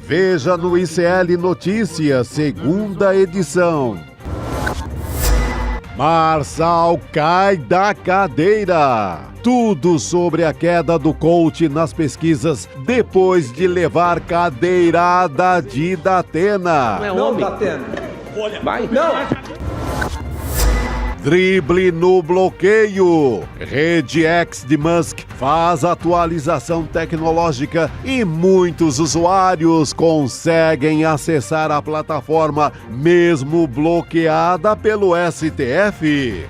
Veja no ICL Notícias, segunda edição. Marçal cai da cadeira. Tudo sobre a queda do coach nas pesquisas depois de levar cadeirada de Datena. Não, Datena. Vai. Não. Drible no bloqueio. Rede X de Musk faz atualização tecnológica e muitos usuários conseguem acessar a plataforma mesmo bloqueada pelo STF.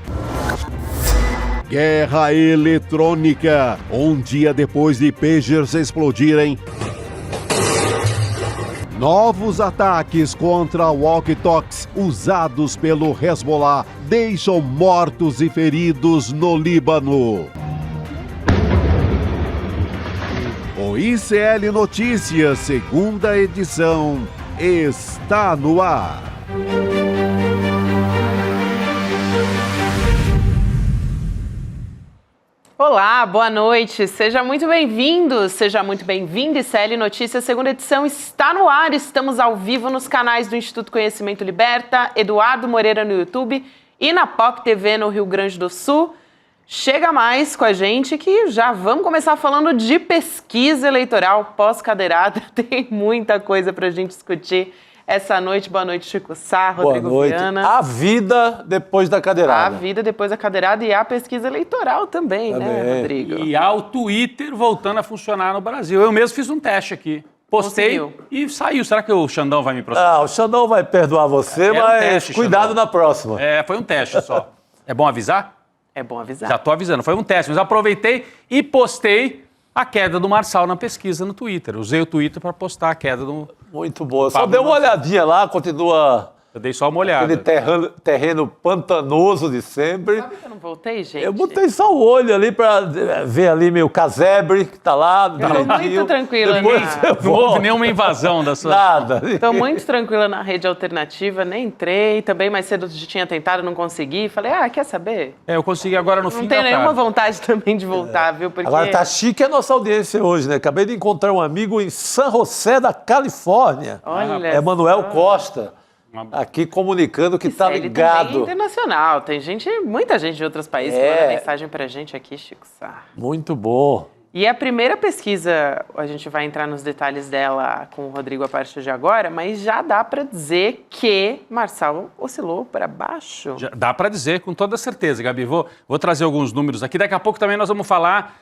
Guerra eletrônica. Um dia depois de pagers explodirem, novos ataques contra walkie-talkies usados pelo Hezbollah deixam mortos e feridos no Líbano. O ICL Notícias, segunda edição, está no ar. Olá, boa noite, seja muito bem-vindo, seja muito bem-vindo. ICL Notícias, segunda edição, está no ar. Estamos ao vivo nos canais do Instituto Conhecimento Liberta, Eduardo Moreira no YouTube e na POC TV no Rio Grande do Sul. Chega mais com a gente que já vamos começar falando de pesquisa eleitoral pós-cadeirada. Tem muita coisa para a gente discutir essa noite. Boa noite, Chico Sá, Rodrigo Boa noite. Viana. A vida depois da cadeirada. A vida depois da cadeirada e a pesquisa eleitoral também, né, Rodrigo? E há o Twitter voltando a funcionar no Brasil. Eu mesmo fiz um teste aqui. Postei e saiu. Será que o Xandão vai me processar? O Xandão vai perdoar você, mas teste, cuidado Xandão. Na próxima. Foi um teste só. É bom avisar? É bom avisar. Já tô avisando. Foi um teste, mas aproveitei e postei a queda do Marçal na pesquisa no Twitter. Usei o Twitter para postar a queda do... Muito boa. Só deu uma olhadinha lá, continua... Eu dei só uma olhada. Aquele terreno pantanoso de sempre. Sabe que eu não voltei, gente? Eu botei só o olho ali para ver ali meu casebre, que tá lá. Eu tô muito tranquila. Não houve nenhuma invasão da sua... Nada. Tô muito tranquila na rede alternativa, nem entrei. Também mais cedo eu tinha tentado, não consegui. Falei, quer saber? Eu consegui agora no fim da tarde. Não tenho nenhuma vontade também de voltar, viu? Porque... Agora tá chique a nossa audiência hoje, né? Acabei de encontrar um amigo em San José, da Califórnia. Olha, Emanuel Costa. Aqui comunicando que tá ligado. Também é internacional, tem muita gente de outros países que manda mensagem pra gente aqui, Chico Sá. Muito bom. E a primeira pesquisa, a gente vai entrar nos detalhes dela com o Rodrigo a partir de agora, mas já dá pra dizer que Marçal oscilou para baixo? Já dá pra dizer com toda certeza, Gabi. Vou trazer alguns números aqui. Daqui a pouco também nós vamos falar,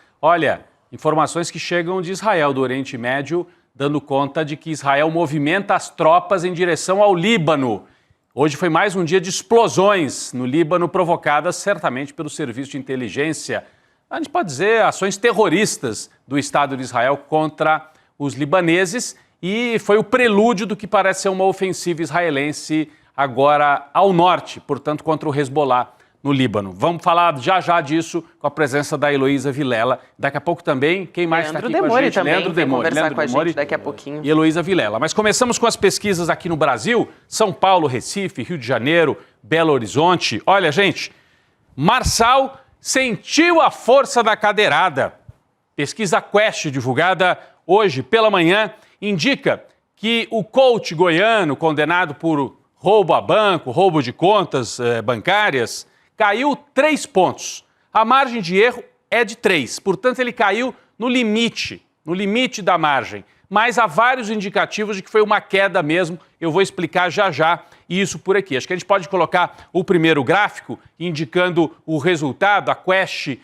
informações que chegam de Israel, do Oriente Médio, dando conta de que Israel movimenta as tropas em direção ao Líbano. Hoje foi mais um dia de explosões no Líbano, provocadas certamente pelo serviço de inteligência. A gente pode dizer ações terroristas do Estado de Israel contra os libaneses, e foi o prelúdio do que parece ser uma ofensiva israelense agora ao norte, portanto contra o Hezbollah no Líbano. Vamos falar já disso com a presença da Heloísa Vilela. Daqui a pouco também, quem mais está aqui com a gente? Leandro Demore também vai conversar com a gente daqui a pouquinho. E Heloísa Vilela. Mas começamos com as pesquisas aqui no Brasil. São Paulo, Recife, Rio de Janeiro, Belo Horizonte. Olha, gente, Marçal sentiu a força da cadeirada. Pesquisa Quest, divulgada hoje pela manhã, indica que o coach goiano, condenado por roubo a banco, roubo de contas bancárias, caiu 3 pontos. A margem de erro é de 3, portanto ele caiu no limite da margem. Mas há vários indicativos de que foi uma queda mesmo, eu vou explicar já isso por aqui. Acho que a gente pode colocar o primeiro gráfico indicando o resultado, a Quest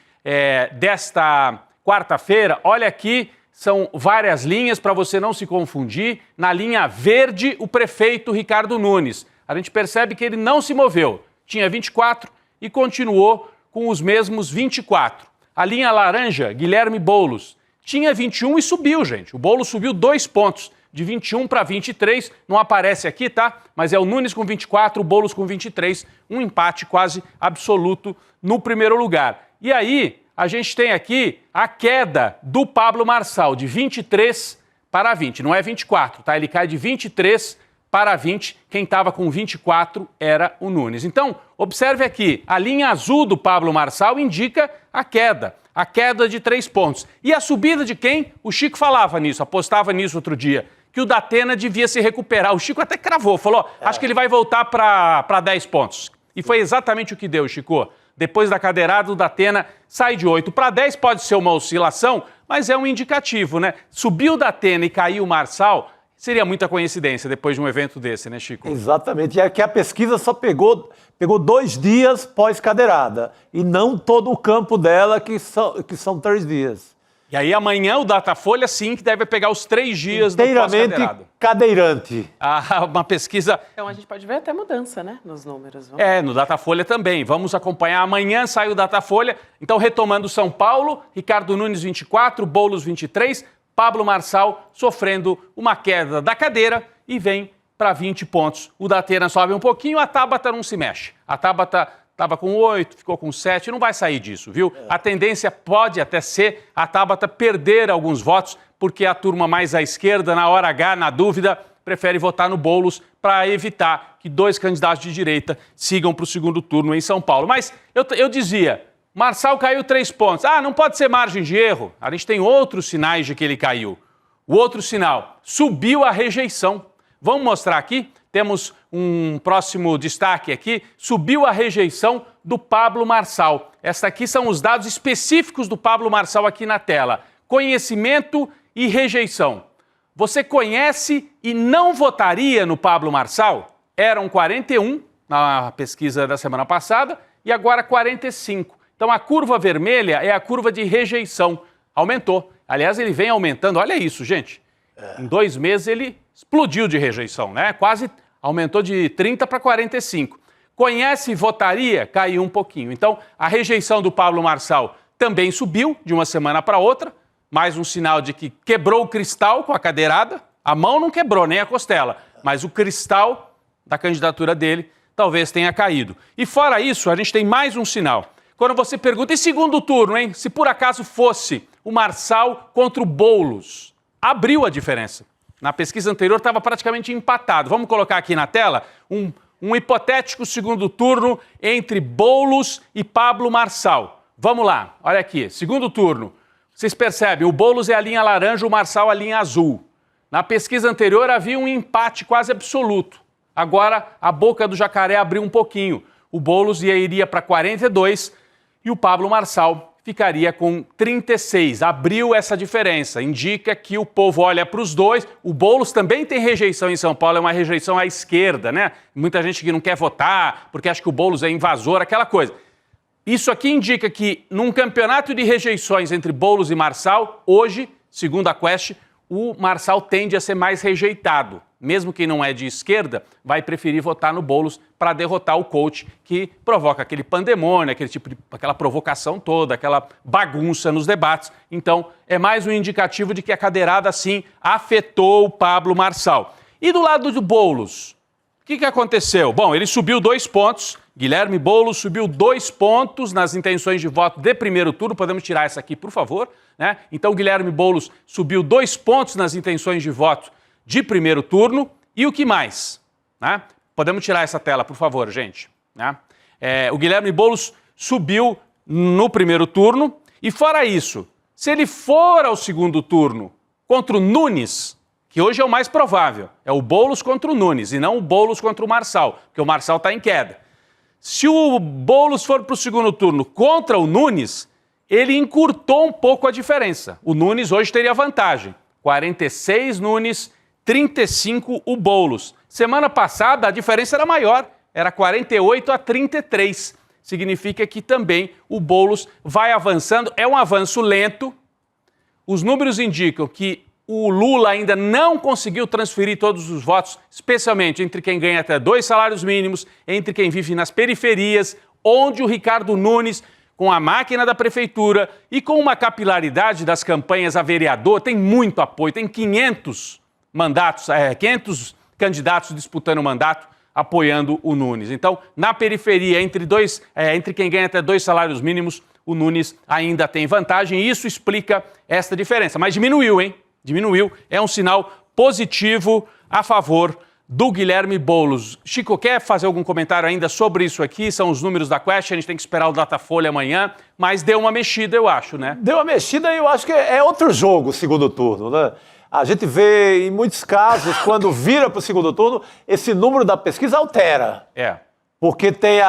desta quarta-feira. Olha aqui, são várias linhas para você não se confundir. Na linha verde, o prefeito Ricardo Nunes. A gente percebe que ele não se moveu, tinha 24 e continuou com os mesmos 24. A linha laranja, Guilherme Boulos, tinha 21 e subiu, gente. O Boulos subiu 2 pontos, de 21 para 23. Não aparece aqui, tá? Mas é o Nunes com 24, o Boulos com 23. Um empate quase absoluto no primeiro lugar. E aí, a gente tem aqui a queda do Pablo Marçal, de 23 para 20. Não é 24, tá? Ele cai de 23 para 20, quem estava com 24 era o Nunes. Então, observe aqui, a linha azul do Pablo Marçal indica a queda de 3 pontos. E a subida de quem? O Chico falava nisso, apostava nisso outro dia, que o Datena devia se recuperar. O Chico até cravou, falou, acho que ele vai voltar para 10 pontos. E foi exatamente o que deu, Chico. Depois da cadeirada, o Datena sai de 8 para 10, pode ser uma oscilação, mas é um indicativo, né? Subiu o Datena e caiu o Marçal, seria muita coincidência depois de um evento desse, né, Chico? Exatamente, e é que a pesquisa só pegou 2 dias pós-cadeirada, e não todo o campo dela, que são 3 dias. E aí amanhã o Datafolha, sim, que deve pegar os 3 dias do Inteiramente pós-cadeirada. cadeirante. Uma pesquisa... Então a gente pode ver até mudança, né, nos números. No Datafolha também. Vamos acompanhar. Amanhã sai o Datafolha. Então, retomando São Paulo, Ricardo Nunes 24, Boulos 23, Pablo Marçal sofrendo uma queda da cadeira e vem para 20 pontos. O Datena sobe um pouquinho, a Tabata não se mexe. A Tabata estava com 8, ficou com 7, não vai sair disso, viu? A tendência pode até ser a Tabata perder alguns votos, porque a turma mais à esquerda, na hora H, na dúvida, prefere votar no Boulos para evitar que 2 candidatos de direita sigam para o segundo turno em São Paulo. Mas eu dizia, Marçal caiu 3 pontos. Não pode ser margem de erro. A gente tem outros sinais de que ele caiu. O outro sinal, subiu a rejeição. Vamos mostrar aqui? Temos um próximo destaque aqui. Subiu a rejeição do Pablo Marçal. Esses aqui são os dados específicos do Pablo Marçal aqui na tela. Conhecimento e rejeição. Você conhece e não votaria no Pablo Marçal? Eram 41 na pesquisa da semana passada e agora 45. Então a curva vermelha é a curva de rejeição. Aumentou. Aliás, ele vem aumentando. Olha isso, gente. Em 2 meses ele explodiu de rejeição, né? Quase aumentou de 30 para 45. Conhece e votaria? Caiu um pouquinho. Então, a rejeição do Pablo Marçal também subiu de uma semana para outra. Mais um sinal de que quebrou o cristal com a cadeirada. A mão não quebrou, nem a costela. Mas o cristal da candidatura dele talvez tenha caído. E fora isso, a gente tem mais um sinal. Quando você pergunta, e segundo turno, hein? Se por acaso fosse o Marçal contra o Boulos, abriu a diferença. Na pesquisa anterior estava praticamente empatado. Vamos colocar aqui na tela um hipotético segundo turno entre Boulos e Pablo Marçal. Vamos lá, olha aqui, segundo turno. Vocês percebem, o Boulos é a linha laranja, o Marçal a linha azul. Na pesquisa anterior havia um empate quase absoluto. Agora a boca do jacaré abriu um pouquinho. O Boulos iria para 42 e o Pablo Marçal ficaria com 36. Abriu essa diferença. Indica que o povo olha para os dois. O Boulos também tem rejeição em São Paulo, é uma rejeição à esquerda, né? Muita gente que não quer votar porque acha que o Boulos é invasor, aquela coisa. Isso aqui indica que num campeonato de rejeições entre Boulos e Marçal, hoje, segundo a Quest, o Marçal tende a ser mais rejeitado. Mesmo quem não é de esquerda, vai preferir votar no Boulos para derrotar o coach que provoca aquele pandemônio, aquela provocação toda, aquela bagunça nos debates. Então, é mais um indicativo de que a cadeirada, sim, afetou o Pablo Marçal. E do lado do Boulos, o que aconteceu? Bom, ele subiu 2 pontos, Guilherme Boulos subiu 2 pontos nas intenções de voto de primeiro turno. Podemos tirar essa aqui, por favor, né? Então, Guilherme Boulos subiu 2 pontos nas intenções de voto de primeiro turno. E o que mais? Né? Podemos tirar essa tela, por favor, gente. Né? O Guilherme Boulos subiu no primeiro turno. E fora isso, se ele for ao segundo turno contra o Nunes, que hoje é o mais provável, é o Boulos contra o Nunes e não o Boulos contra o Marçal, porque o Marçal está em queda. Se o Boulos for para o segundo turno contra o Nunes, ele encurtou um pouco a diferença. O Nunes hoje teria vantagem. 46 Nunes, 35 o Boulos. Semana passada a diferença era maior, era 48 a 33. Significa que também o Boulos vai avançando. É um avanço lento. Os números indicam que o Lula ainda não conseguiu transferir todos os votos, especialmente entre quem ganha até 2 salários mínimos, entre quem vive nas periferias, onde o Ricardo Nunes, com a máquina da prefeitura e com uma capilaridade das campanhas a vereador, tem muito apoio, tem 500 mandatos, 500 candidatos disputando o mandato, apoiando o Nunes. Então, na periferia, entre quem ganha até 2 salários mínimos, o Nunes ainda tem vantagem e isso explica esta diferença. Mas diminuiu, hein? Diminuiu. É um sinal positivo a favor do Guilherme Boulos. Chico, quer fazer algum comentário ainda sobre isso aqui? São os números da Quest, a gente tem que esperar o Datafolha amanhã, mas deu uma mexida, eu acho, né? Deu uma mexida e eu acho que é outro jogo o segundo turno, né? a gente vê em muitos casos, quando vira para o segundo turno, esse número da pesquisa altera. Porque tem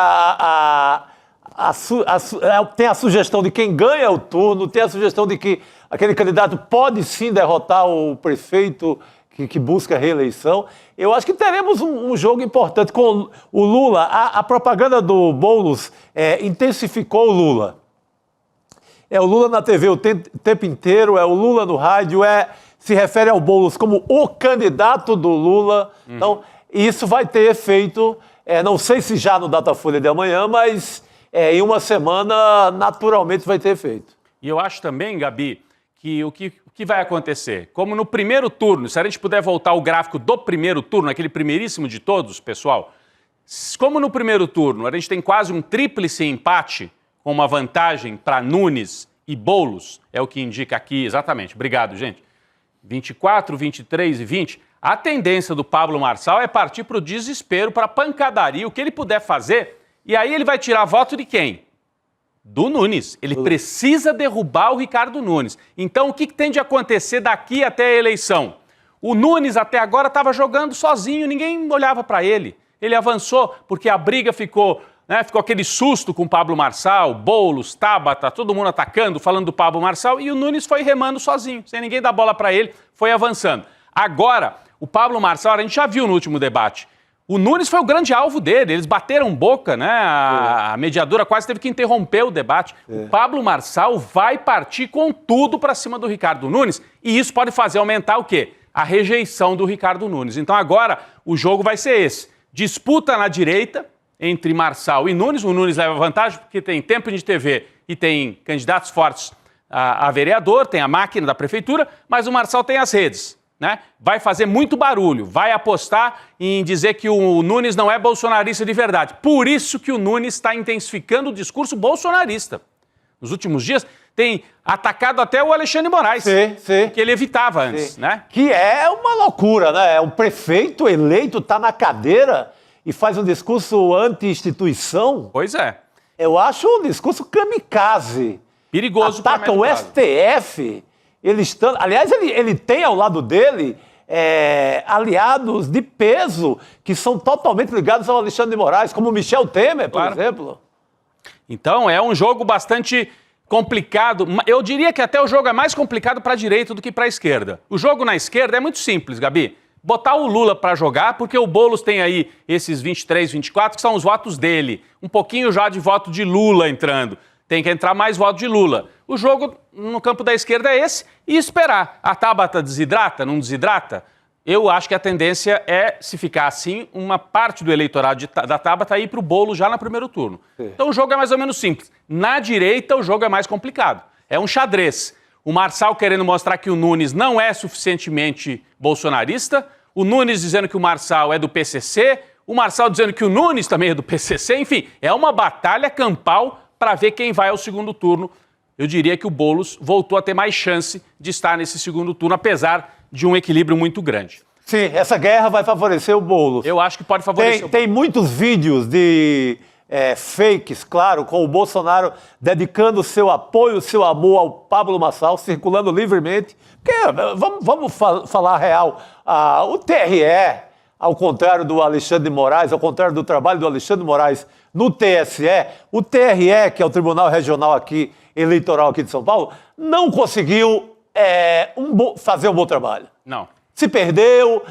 tem a sugestão de quem ganha o turno, tem a sugestão de que aquele candidato pode sim derrotar o prefeito que busca reeleição. Eu acho que teremos um jogo importante com o Lula. A propaganda do Boulos intensificou o Lula. É o Lula na TV o tempo inteiro, é o Lula no rádio, se refere ao Boulos como o candidato do Lula. Então, isso vai ter efeito, não sei se já no Datafolha de amanhã, mas em uma semana, naturalmente, vai ter efeito. E eu acho também, Gabi, que o que vai acontecer? Como no primeiro turno, se a gente puder voltar ao gráfico do primeiro turno, aquele primeiríssimo de todos, pessoal, como no primeiro turno a gente tem quase um tríplice empate, com uma vantagem para Nunes e Boulos, é o que indica aqui exatamente. Obrigado, gente. 24, 23 e 20. A tendência do Pablo Marçal é partir para o desespero, para a pancadaria, o que ele puder fazer, e aí ele vai tirar voto de quem? Do Nunes. Ele precisa derrubar o Ricardo Nunes. Então, o que tem de acontecer daqui até a eleição? O Nunes, até agora, estava jogando sozinho, ninguém olhava para ele. Ele avançou porque a briga ficou aquele susto com o Pablo Marçal, Boulos, Tabata, todo mundo atacando, falando do Pablo Marçal, e o Nunes foi remando sozinho, sem ninguém dar bola para ele, foi avançando. Agora, o Pablo Marçal, a gente já viu no último debate, o Nunes foi o grande alvo dele, eles bateram boca, né? A mediadora quase teve que interromper o debate. O Pablo Marçal vai partir com tudo para cima do Ricardo Nunes, e isso pode fazer aumentar o quê? A rejeição do Ricardo Nunes. Então agora o jogo vai ser esse. Disputa na direita entre Marçal e Nunes. O Nunes leva vantagem porque tem tempo de TV e tem candidatos fortes a vereador, tem a máquina da prefeitura, mas o Marçal tem as redes, né? Vai fazer muito barulho, vai apostar em dizer que o Nunes não é bolsonarista de verdade. Por isso que o Nunes está intensificando o discurso bolsonarista. Nos últimos dias tem atacado até o Alexandre de Moraes, que ele evitava antes, né? Que é uma loucura, né? Um prefeito eleito está na cadeira e faz um discurso anti-instituição. Pois é. Eu acho um discurso kamikaze. Perigoso. Ataca o STF. Aliás, ele tem ao lado dele aliados de peso que são totalmente ligados ao Alexandre de Moraes, como Michel Temer, por exemplo. Então, é um jogo bastante complicado. Eu diria que até o jogo é mais complicado para a direita do que para a esquerda. O jogo na esquerda é muito simples, Gabi. Botar o Lula para jogar, porque o Boulos tem aí esses 23, 24, que são os votos dele. Um pouquinho já de voto de Lula entrando. Tem que entrar mais voto de Lula. O jogo no campo da esquerda é esse e esperar. A Tabata desidrata, não desidrata? Eu acho que a tendência é, se ficar assim, uma parte do eleitorado da Tabata ir para o Boulos já no primeiro turno. Então o jogo é mais ou menos simples. Na direita, o jogo é mais complicado. É um xadrez. O Marçal querendo mostrar que o Nunes não é suficientemente bolsonarista, o Nunes dizendo que o Marçal é do PCC, o Marçal dizendo que o Nunes também é do PCC, enfim, é uma batalha campal para ver quem vai ao segundo turno. Eu diria que o Boulos voltou a ter mais chance de estar nesse segundo turno, apesar de um equilíbrio muito grande. Sim, essa guerra vai favorecer o Boulos. Eu acho que pode favorecer o Boulos. Tem muitos vídeos de fakes, claro, com o Bolsonaro dedicando seu apoio, seu amor ao Pablo Marçal, circulando livremente. Porque, vamos falar a real, o TRE, ao contrário do Alexandre de Moraes, ao contrário do trabalho do Alexandre de Moraes no TSE, o TRE, que é o Tribunal Regional Eleitoral aqui de São Paulo, não conseguiu fazer um bom trabalho. Não. Se perdeu,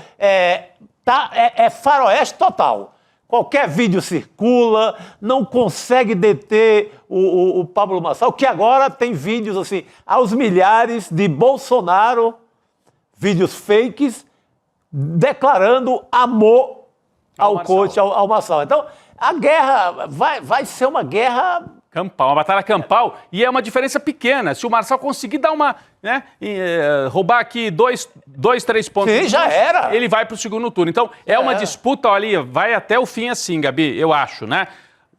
faroeste total. Qualquer vídeo circula, não consegue deter o Pablo Marçal, que agora tem vídeos assim, aos milhares de Bolsonaro, vídeos fakes, declarando amor ao coach, ao Marçal. Então, a guerra vai ser uma guerra campal, uma batalha campal, e é uma diferença pequena. Se o Marçal conseguir dar uma, roubar aqui 3 pontos, sim, já era. Ele vai para o segundo turno. Então, uma disputa ali, vai até o fim assim, Gabi, eu acho, né?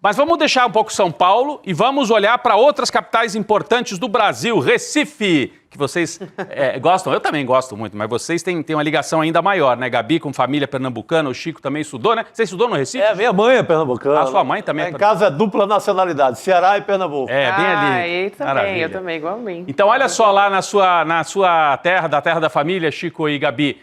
Mas vamos deixar um pouco São Paulo e vamos olhar para outras capitais importantes do Brasil. Recife, que vocês gostam. Eu também gosto muito, mas vocês têm uma ligação ainda maior, né? Gabi com família pernambucana, o Chico também estudou, né? Você estudou no Recife? Minha mãe é pernambucana. A sua mãe também Em casa é dupla nacionalidade, Ceará e Pernambuco. Bem ali. Eu também, eu também, igualmente. Então, olha só lá na sua terra, da terra da família, Chico e Gabi.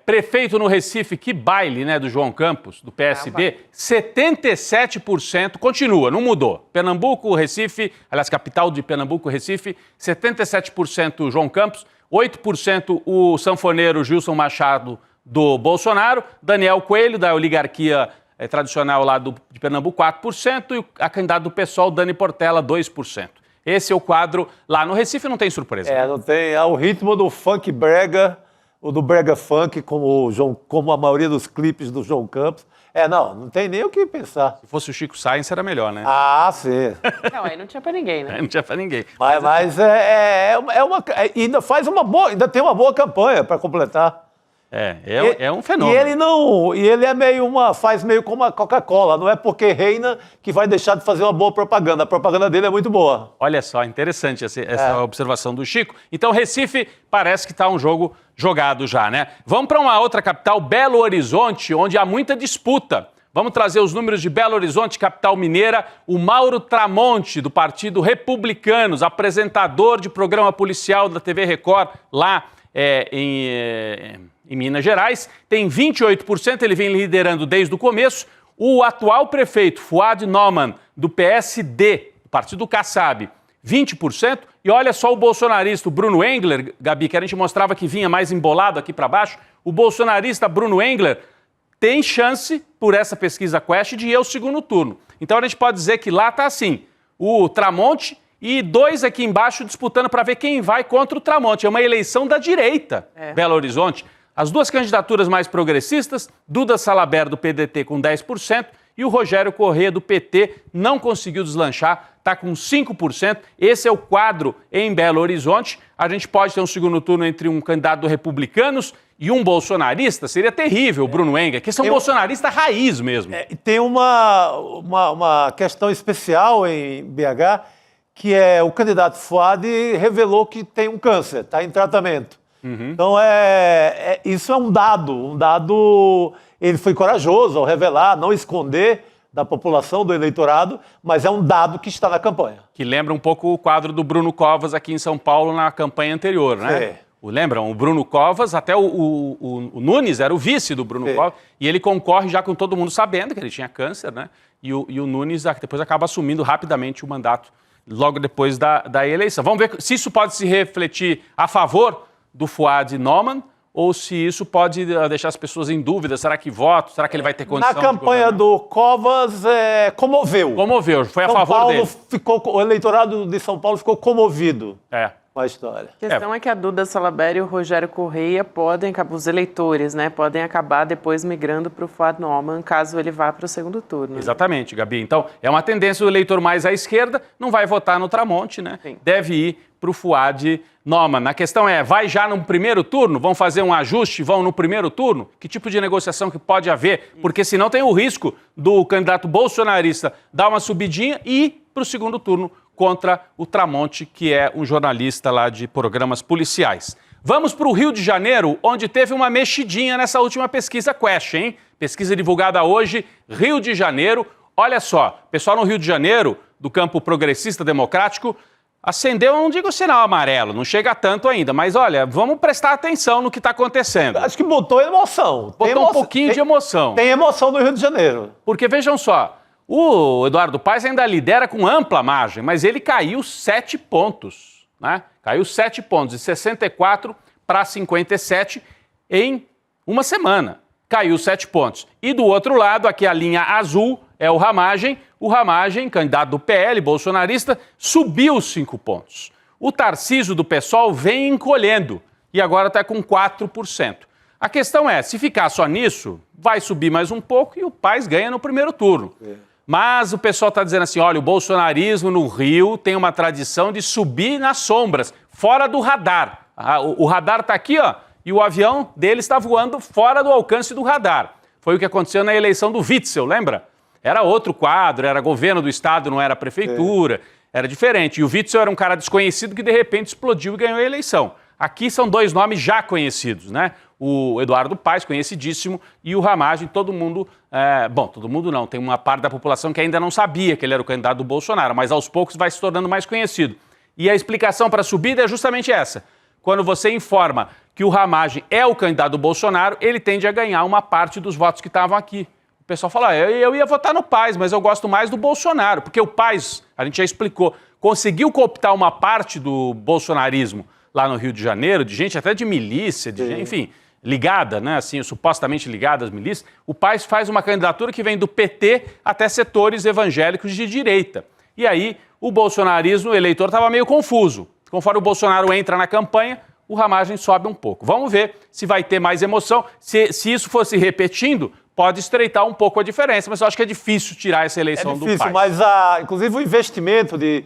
Prefeito no Recife, que baile, né, do João Campos, do PSB, 77%, continua, não mudou. Pernambuco, Recife, aliás, capital de Pernambuco, Recife, 77% João Campos, 8% o sanfoneiro Gilson Machado do Bolsonaro, Daniel Coelho, da oligarquia tradicional lá de Pernambuco, 4%, e a candidata do PSOL, Dani Portela, 2%. Esse é o quadro lá no Recife, não tem surpresa. Não tem. É o ritmo do funk brega, o do brega funk, como a maioria dos clipes do João Campos. Não tem nem o que pensar. Se fosse o Chico Sainz, era melhor, né? Ah, sim. Não, aí não tinha pra ninguém, né? Não tinha pra ninguém. Mas ainda tem uma boa campanha para completar. É um fenômeno. E ele é faz meio como a Coca-Cola, não é porque reina que vai deixar de fazer uma boa propaganda. A propaganda dele é muito boa. Olha só, interessante essa observação do Chico. Então, Recife parece que está um jogo jogado já, né? Vamos para uma outra capital, Belo Horizonte, onde há muita disputa. Vamos trazer os números de Belo Horizonte, capital mineira. O Mauro Tramonte, do Partido Republicanos, apresentador de programa policial da TV Record, lá em Minas Gerais, tem 28%, ele vem liderando desde o começo. O atual prefeito, Fuad Noman, do PSD, do Partido Kassab, 20%. E olha só o bolsonarista, o Bruno Engler, Gabi, que a gente mostrava que vinha mais embolado aqui para baixo. O bolsonarista Bruno Engler tem chance, por essa pesquisa Quest, de ir ao segundo turno. Então a gente pode dizer que lá está assim, o Tramonte e dois aqui embaixo disputando para ver quem vai contra o Tramonte. É uma eleição da direita, Belo Horizonte. As duas candidaturas mais progressistas, Duda Salabert, do PDT, com 10%, e o Rogério Corrêa, do PT, não conseguiu deslanchar, está com 5%. Esse é o quadro em Belo Horizonte. A gente pode ter um segundo turno entre um candidato do Republicanos e um bolsonarista. Seria terrível, o Bruno Engler, que é um bolsonarista raiz mesmo. E tem uma questão especial em BH, que é o candidato Fuad revelou que tem um câncer, está em tratamento. Então, isso é um dado, ele foi corajoso ao revelar, não esconder da população, do eleitorado, mas é um dado que está na campanha. Que lembra um pouco o quadro do Bruno Covas aqui em São Paulo na campanha anterior, né? Lembram? O Bruno Covas, até o Nunes era o vice do Bruno Covas, e ele concorre já com todo mundo sabendo que ele tinha câncer, né? E o Nunes depois acaba assumindo rapidamente o mandato logo depois da eleição. Vamos ver se isso pode se refletir a favor do Fuad Noman, ou se isso pode deixar as pessoas em dúvida. Será que voto? Será que ele vai ter condição de governar? Na campanha do Covas, comoveu. Comoveu, foi a favor dele. O eleitorado de São Paulo ficou comovido com a história. A questão é que a Duda Salabert e o Rogério Corrêa os eleitores, né, podem acabar depois migrando para o Fuad Noman, caso ele vá para o segundo turno. Exatamente, Gabi. Então, é uma tendência, o eleitor mais à esquerda não vai votar no Tramonte, né? Sim. Deve ir para o Fuad Noman. A questão vai já no primeiro turno? Vão fazer um ajuste? Vão no primeiro turno? Que tipo de negociação que pode haver? Porque senão tem o risco do candidato bolsonarista dar uma subidinha e ir para o segundo turno contra o Tramonte, que é um jornalista lá de programas policiais. Vamos para o Rio de Janeiro, onde teve uma mexidinha nessa última pesquisa Quest, hein? Pesquisa divulgada hoje, Rio de Janeiro. Olha só, pessoal no Rio de Janeiro, do campo progressista democrático, acendeu, não digo sinal amarelo, não chega tanto ainda, mas olha, vamos prestar atenção no que está acontecendo. Acho que botou emoção. Botou um pouquinho de emoção. Tem emoção no Rio de Janeiro. Porque vejam só, o Eduardo Paes ainda lidera com ampla margem, mas ele caiu 7 pontos, né? Caiu 7 pontos, de 64 para 57 em uma semana. Caiu 7 pontos. E do outro lado, aqui a linha azul, é o Ramagem. O Ramagem, candidato do PL, bolsonarista, subiu 5 pontos. O Tarcísio do PSOL vem encolhendo e agora está com 4%. A questão é, se ficar só nisso, vai subir mais um pouco e o Paes ganha no primeiro turno. Mas o pessoal está dizendo assim, olha, o bolsonarismo no Rio tem uma tradição de subir nas sombras, fora do radar. O radar está aqui, ó, e o avião dele está voando fora do alcance do radar. Foi o que aconteceu na eleição do Witzel, lembra? Era outro quadro, era governo do estado, não era prefeitura. era diferente. E o Witzel era um cara desconhecido que de repente explodiu e ganhou a eleição. Aqui são dois nomes já conhecidos, né? O Eduardo Paes, conhecidíssimo, e o Ramagem, todo mundo... todo mundo não, tem uma parte da população que ainda não sabia que ele era o candidato do Bolsonaro, mas aos poucos vai se tornando mais conhecido. E a explicação para a subida é justamente essa. Quando você informa que o Ramagem é o candidato do Bolsonaro, ele tende a ganhar uma parte dos votos que estavam aqui. O pessoal fala, eu ia votar no Paes, mas eu gosto mais do Bolsonaro, porque o Paes, a gente já explicou, conseguiu cooptar uma parte do bolsonarismo lá no Rio de Janeiro, de gente até de milícia, de gente, enfim, ligada, né, assim, supostamente ligada às milícias. O Paes faz uma candidatura que vem do PT até setores evangélicos de direita. E aí o bolsonarismo, o eleitor, estava meio confuso. Conforme o Bolsonaro entra na campanha, o Ramagem sobe um pouco. Vamos ver se vai ter mais emoção. Se isso for se repetindo, pode estreitar um pouco a diferença, mas eu acho que é difícil tirar essa eleição do Paes. É difícil, mas inclusive o investimento de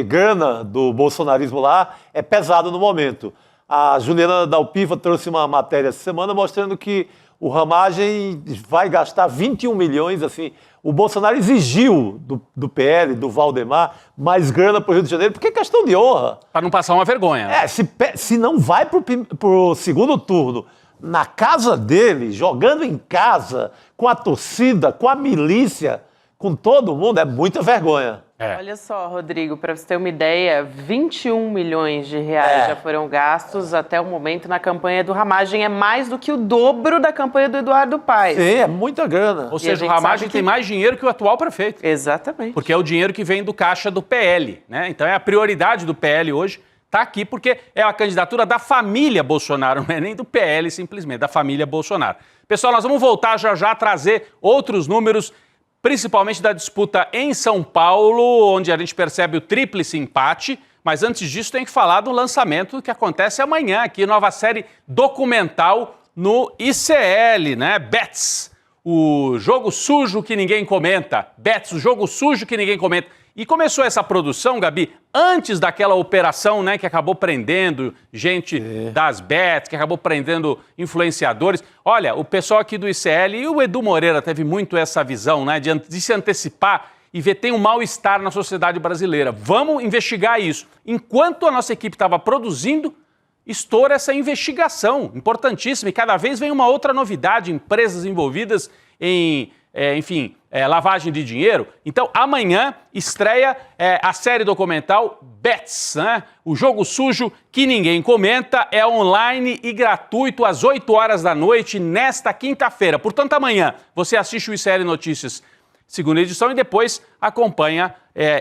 grana do bolsonarismo lá é pesado no momento. A Juliana Dalpiva trouxe uma matéria essa semana mostrando que o Ramagem vai gastar 21 milhões, assim. O Bolsonaro exigiu do PL, do Valdemar, mais grana para o Rio de Janeiro, porque é questão de honra. Para não passar uma vergonha. Né? Se não vai para o segundo turno, na casa dele, jogando em casa, com a torcida, com a milícia, com todo mundo, é muita vergonha. Olha só, Rodrigo, para você ter uma ideia, 21 milhões de reais já foram gastos até o momento na campanha do Ramagem. É mais do que o dobro da campanha do Eduardo Paes. Sim, é muita grana. Ou seja, o Ramagem tem mais dinheiro que o atual prefeito. Exatamente. Porque é o dinheiro que vem do caixa do PL, né? Então é a prioridade do PL hoje. Está aqui porque é a candidatura da família Bolsonaro, não é nem do PL simplesmente, da família Bolsonaro. Pessoal, nós vamos voltar já a trazer outros números, principalmente da disputa em São Paulo, onde a gente percebe o tríplice empate. Mas antes disso, tem que falar do lançamento que acontece amanhã aqui, nova série documental no ICL, né? Bets, o jogo sujo que ninguém comenta. Bets, o jogo sujo que ninguém comenta. E começou essa produção, Gabi, antes daquela operação, né, que acabou prendendo gente das bets, que acabou prendendo influenciadores. Olha, o pessoal aqui do ICL e o Edu Moreira teve muito essa visão, né, de se antecipar e ver tem um mal-estar na sociedade brasileira. Vamos investigar isso. Enquanto a nossa equipe estava produzindo, estoura essa investigação importantíssima e cada vez vem uma outra novidade, empresas envolvidas em... lavagem de dinheiro. Então, amanhã estreia a série documental Bets, né? O jogo sujo que ninguém comenta, é online e gratuito às 8 horas da noite nesta quinta-feira. Portanto, amanhã você assiste o ICL Notícias, segunda edição, e depois acompanha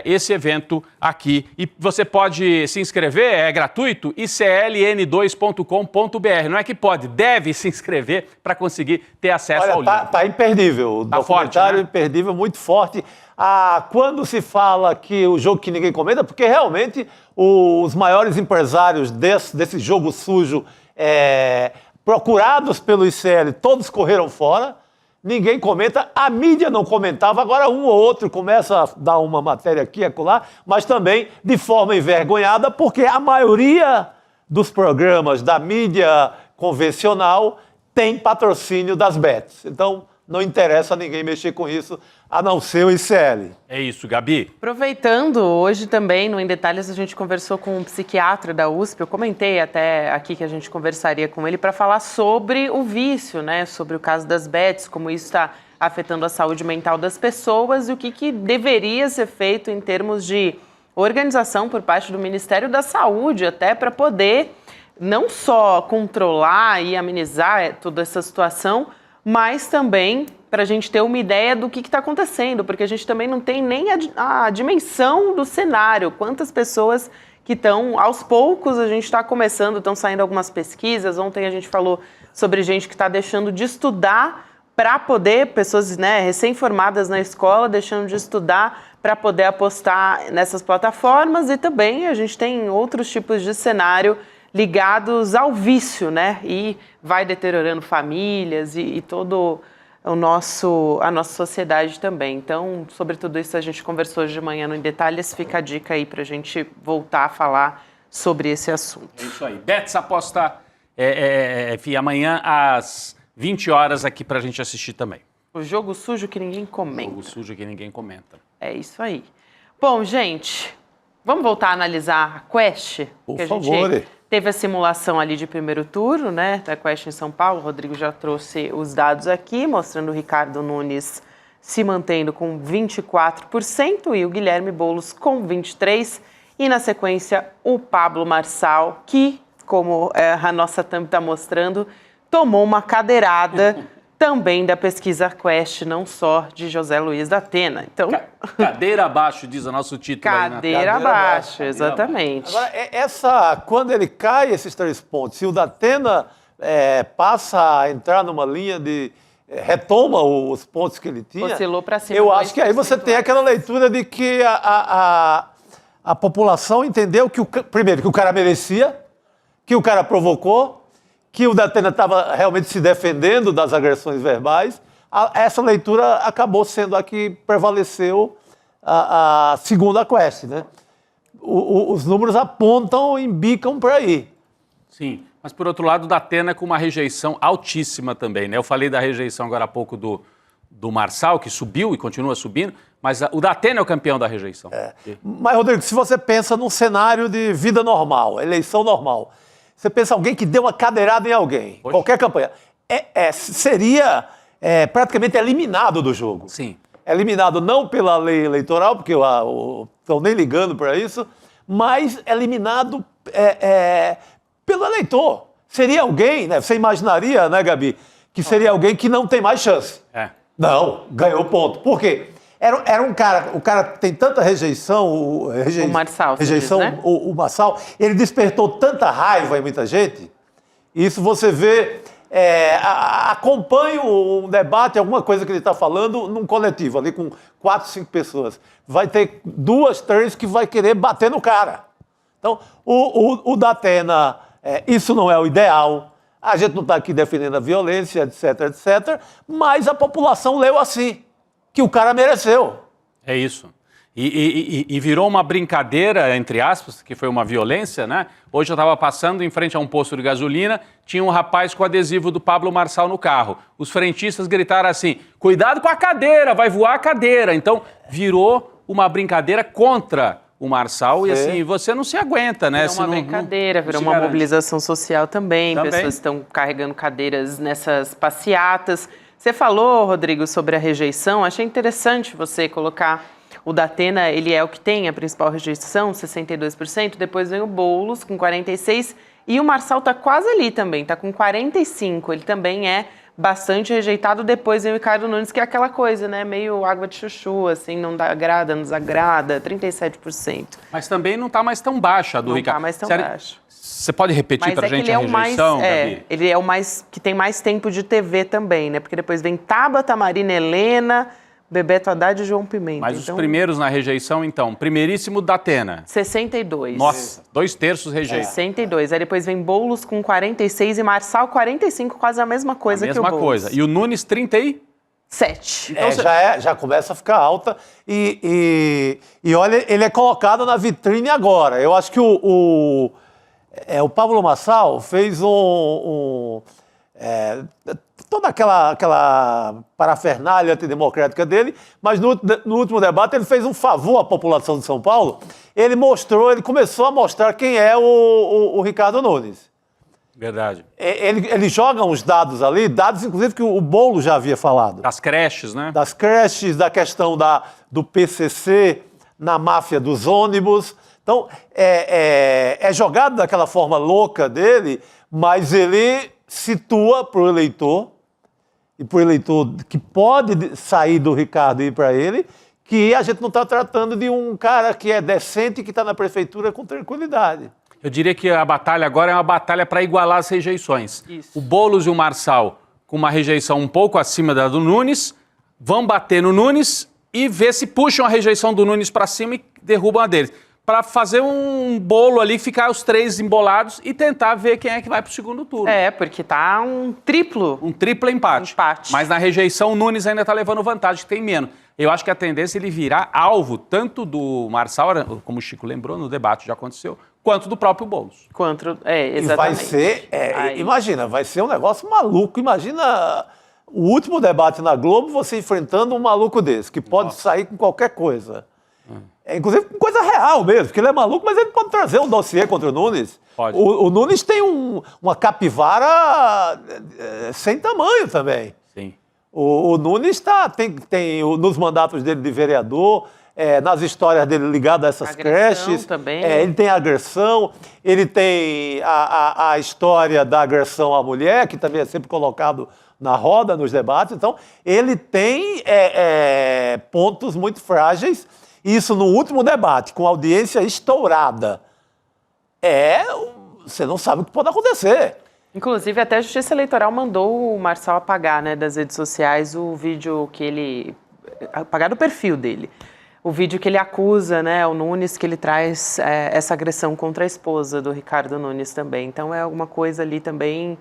esse evento aqui. E você pode se inscrever, é gratuito, icln2.com.br. Não é que pode, deve se inscrever para conseguir ter acesso ao link. Tá imperdível, o documentário forte, né? Imperdível, muito forte. Quando se fala que o jogo que ninguém comenta, porque realmente os maiores empresários desse jogo sujo, procurados pelo ICL, todos correram fora. Ninguém comenta, a mídia não comentava, agora um ou outro começa a dar uma matéria aqui e acolá, mas também de forma envergonhada, porque a maioria dos programas da mídia convencional tem patrocínio das bets. Então, não interessa a ninguém mexer com isso, a não ser o ICL. É isso, Gabi. Aproveitando, hoje também, no Em Detalhes, a gente conversou com um psiquiatra da USP. Eu comentei até aqui que a gente conversaria com ele para falar sobre o vício, né? Sobre o caso das bets, como isso está afetando a saúde mental das pessoas e o que deveria ser feito em termos de organização por parte do Ministério da Saúde, até para poder não só controlar e amenizar toda essa situação, mas também para a gente ter uma ideia do que está acontecendo, porque a gente também não tem nem a dimensão do cenário, quantas pessoas que estão, aos poucos a gente está começando, estão saindo algumas pesquisas, ontem a gente falou sobre gente que está deixando de estudar para poder, pessoas, né, recém-formadas na escola, deixando de estudar para poder apostar nessas plataformas, e também a gente tem outros tipos de cenário ligados ao vício, né? E vai deteriorando famílias e todo a nossa sociedade também. Então, sobre tudo isso a gente conversou hoje de manhã no Em Detalhes. Fica a dica aí pra gente voltar a falar sobre esse assunto. É isso aí. Bets aposta, enfim, amanhã às 20 horas aqui pra gente assistir também. O jogo sujo que ninguém comenta. O jogo sujo que ninguém comenta. É isso aí. Bom, gente, Vamos voltar a analisar a Quest? Por que favor. A gente teve a simulação ali de primeiro turno, né, da Quest em São Paulo. O Rodrigo já trouxe os dados aqui, mostrando o Ricardo Nunes se mantendo com 24% e o Guilherme Boulos com 23%. E na sequência, o Pablo Marçal, que, como a nossa thumb está mostrando, tomou uma cadeirada também da pesquisa Quest, não só de José Luiz da Atena. Então, Cadeira abaixo, diz o nosso título aí, né? cadeira abaixo, exatamente. Agora, quando ele cai esses 3 pontos, se o Datena passa a entrar numa linha de... retoma os pontos que ele tinha... Oscilou para cima. Eu acho que aí você tem aquela leitura de que a população entendeu que, primeiro, que o cara merecia, que o cara provocou, que o Datena estava realmente se defendendo das agressões verbais. Essa leitura acabou sendo a que prevaleceu segundo a Quest, né? Os números apontam, embicam para aí. Sim, mas por outro lado, o Datena com uma rejeição altíssima também, né? Eu falei da rejeição agora há pouco do Marçal, que subiu e continua subindo, mas o Datena é o campeão da rejeição. Mas, Rodrigo, se você pensa num cenário de vida normal, eleição normal, você pensa alguém que deu uma cadeirada em alguém, Poxa. qualquer campanha, seria praticamente eliminado do jogo. Sim. Eliminado não pela lei eleitoral, porque estão nem ligando para isso, mas eliminado pelo eleitor. Seria alguém, né? Você imaginaria, né, Gabi, que seria alguém que não tem mais chance. Não, ganhou ponto. Por quê? Era um cara, o cara tem tanta rejeição, o Marçal, rejeição, diz, né? o Marçal, ele despertou tanta raiva em muita gente. Isso você vê, acompanha um debate, alguma coisa que ele está falando num coletivo, ali com 4, 5 pessoas. Vai ter 2, 3 que vai querer bater no cara. Então, o Datena, isso não é o ideal. A gente não está aqui defendendo a violência, etc, etc. Mas a população leu assim, que o cara mereceu. É isso. E virou uma brincadeira, entre aspas, que foi uma violência, né? Hoje eu estava passando em frente a um posto de gasolina, tinha um rapaz com adesivo do Pablo Marçal no carro. Os frentistas gritaram assim, cuidado com a cadeira, vai voar a cadeira. Então, virou uma brincadeira contra o Marçal. Sim. E assim, você não se aguenta, né? Virou uma brincadeira, virou uma mobilização social também. Pessoas estão carregando cadeiras nessas passeatas. Você falou, Rodrigo, sobre a rejeição. Achei interessante você colocar o Datena, ele é o que tem a principal rejeição, 62%. Depois vem o Boulos, com 46%. E o Marçal está quase ali também, está com 45%. Ele também é bastante rejeitado. Depois vem o Ricardo Nunes, que é aquela coisa, né? Meio água de chuchu, assim, não agrada, não desagrada, 37%. Mas também não está mais tão baixa a do Ricardo. Não está mais tão baixa. Você pode repetir para a gente a rejeição, Gabi? Ele é o mais que tem mais tempo de TV também, né? Porque depois vem Tabata, Marina Helena, Bebeto Haddad e João Pimenta. Mas os primeiros na rejeição, então, primeiríssimo Datena. 62. Nossa, 2/3 rejeita. 62. Aí depois vem Boulos com 46 e Marçal 45, quase a mesma coisa que o Boulos. A mesma coisa. E o Nunes 37. Então, já começa a ficar alta e olha, ele é colocado na vitrine agora. Eu acho que o Pablo Marçal fez toda aquela parafernália antidemocrática dele, mas no último debate ele fez um favor à população de São Paulo. Ele começou a mostrar quem é o Ricardo Nunes. Verdade. Ele joga uns dados ali, dados inclusive que o Boulos já havia falado. Das creches, né? Das creches, da questão do PCC na máfia dos ônibus. Então, é jogado daquela forma louca dele, mas ele situa para o eleitor, e para o eleitor que pode sair do Ricardo e ir para ele, que a gente não está tratando de um cara que é decente e que está na prefeitura com tranquilidade. Eu diria que a batalha agora é uma batalha para igualar as rejeições. Isso. O Boulos e o Marçal, com uma rejeição um pouco acima da do Nunes, vão bater no Nunes e ver se puxam a rejeição do Nunes para cima e derrubam a deles. Para fazer um bolo ali, ficar os 3 embolados e tentar ver quem é que vai para o segundo turno. Porque tá um triplo. Um triplo empate. Mas na rejeição, o Nunes ainda está levando vantagem, que tem menos. Eu acho que a tendência é ele virar alvo tanto do Marçal, como o Chico lembrou, no debate já aconteceu, quanto do próprio Boulos. Exatamente. E vai ser, imagina, vai ser um negócio maluco. Imagina o último debate na Globo, você enfrentando um maluco desse, que pode sair com qualquer coisa. inclusive coisa real mesmo, porque ele é maluco, mas ele pode trazer um dossiê contra o Nunes. Pode. O Nunes tem uma capivara sem tamanho também. Sim. O Nunes tem nos mandatos dele de vereador, nas histórias dele ligadas a essas Agressão creches. também. Ele tem agressão, ele tem a história da agressão à mulher, que também é sempre colocado na roda, nos debates. Então, ele tem pontos muito frágeis. Isso no último debate, com audiência estourada. Você não sabe o que pode acontecer. Inclusive, até a Justiça Eleitoral mandou o Marçal apagar, né, das redes sociais o vídeo que ele... apagar do perfil dele. O vídeo que ele acusa, né, o Nunes, que ele traz essa agressão contra a esposa do Ricardo Nunes também. Então, é alguma coisa ali também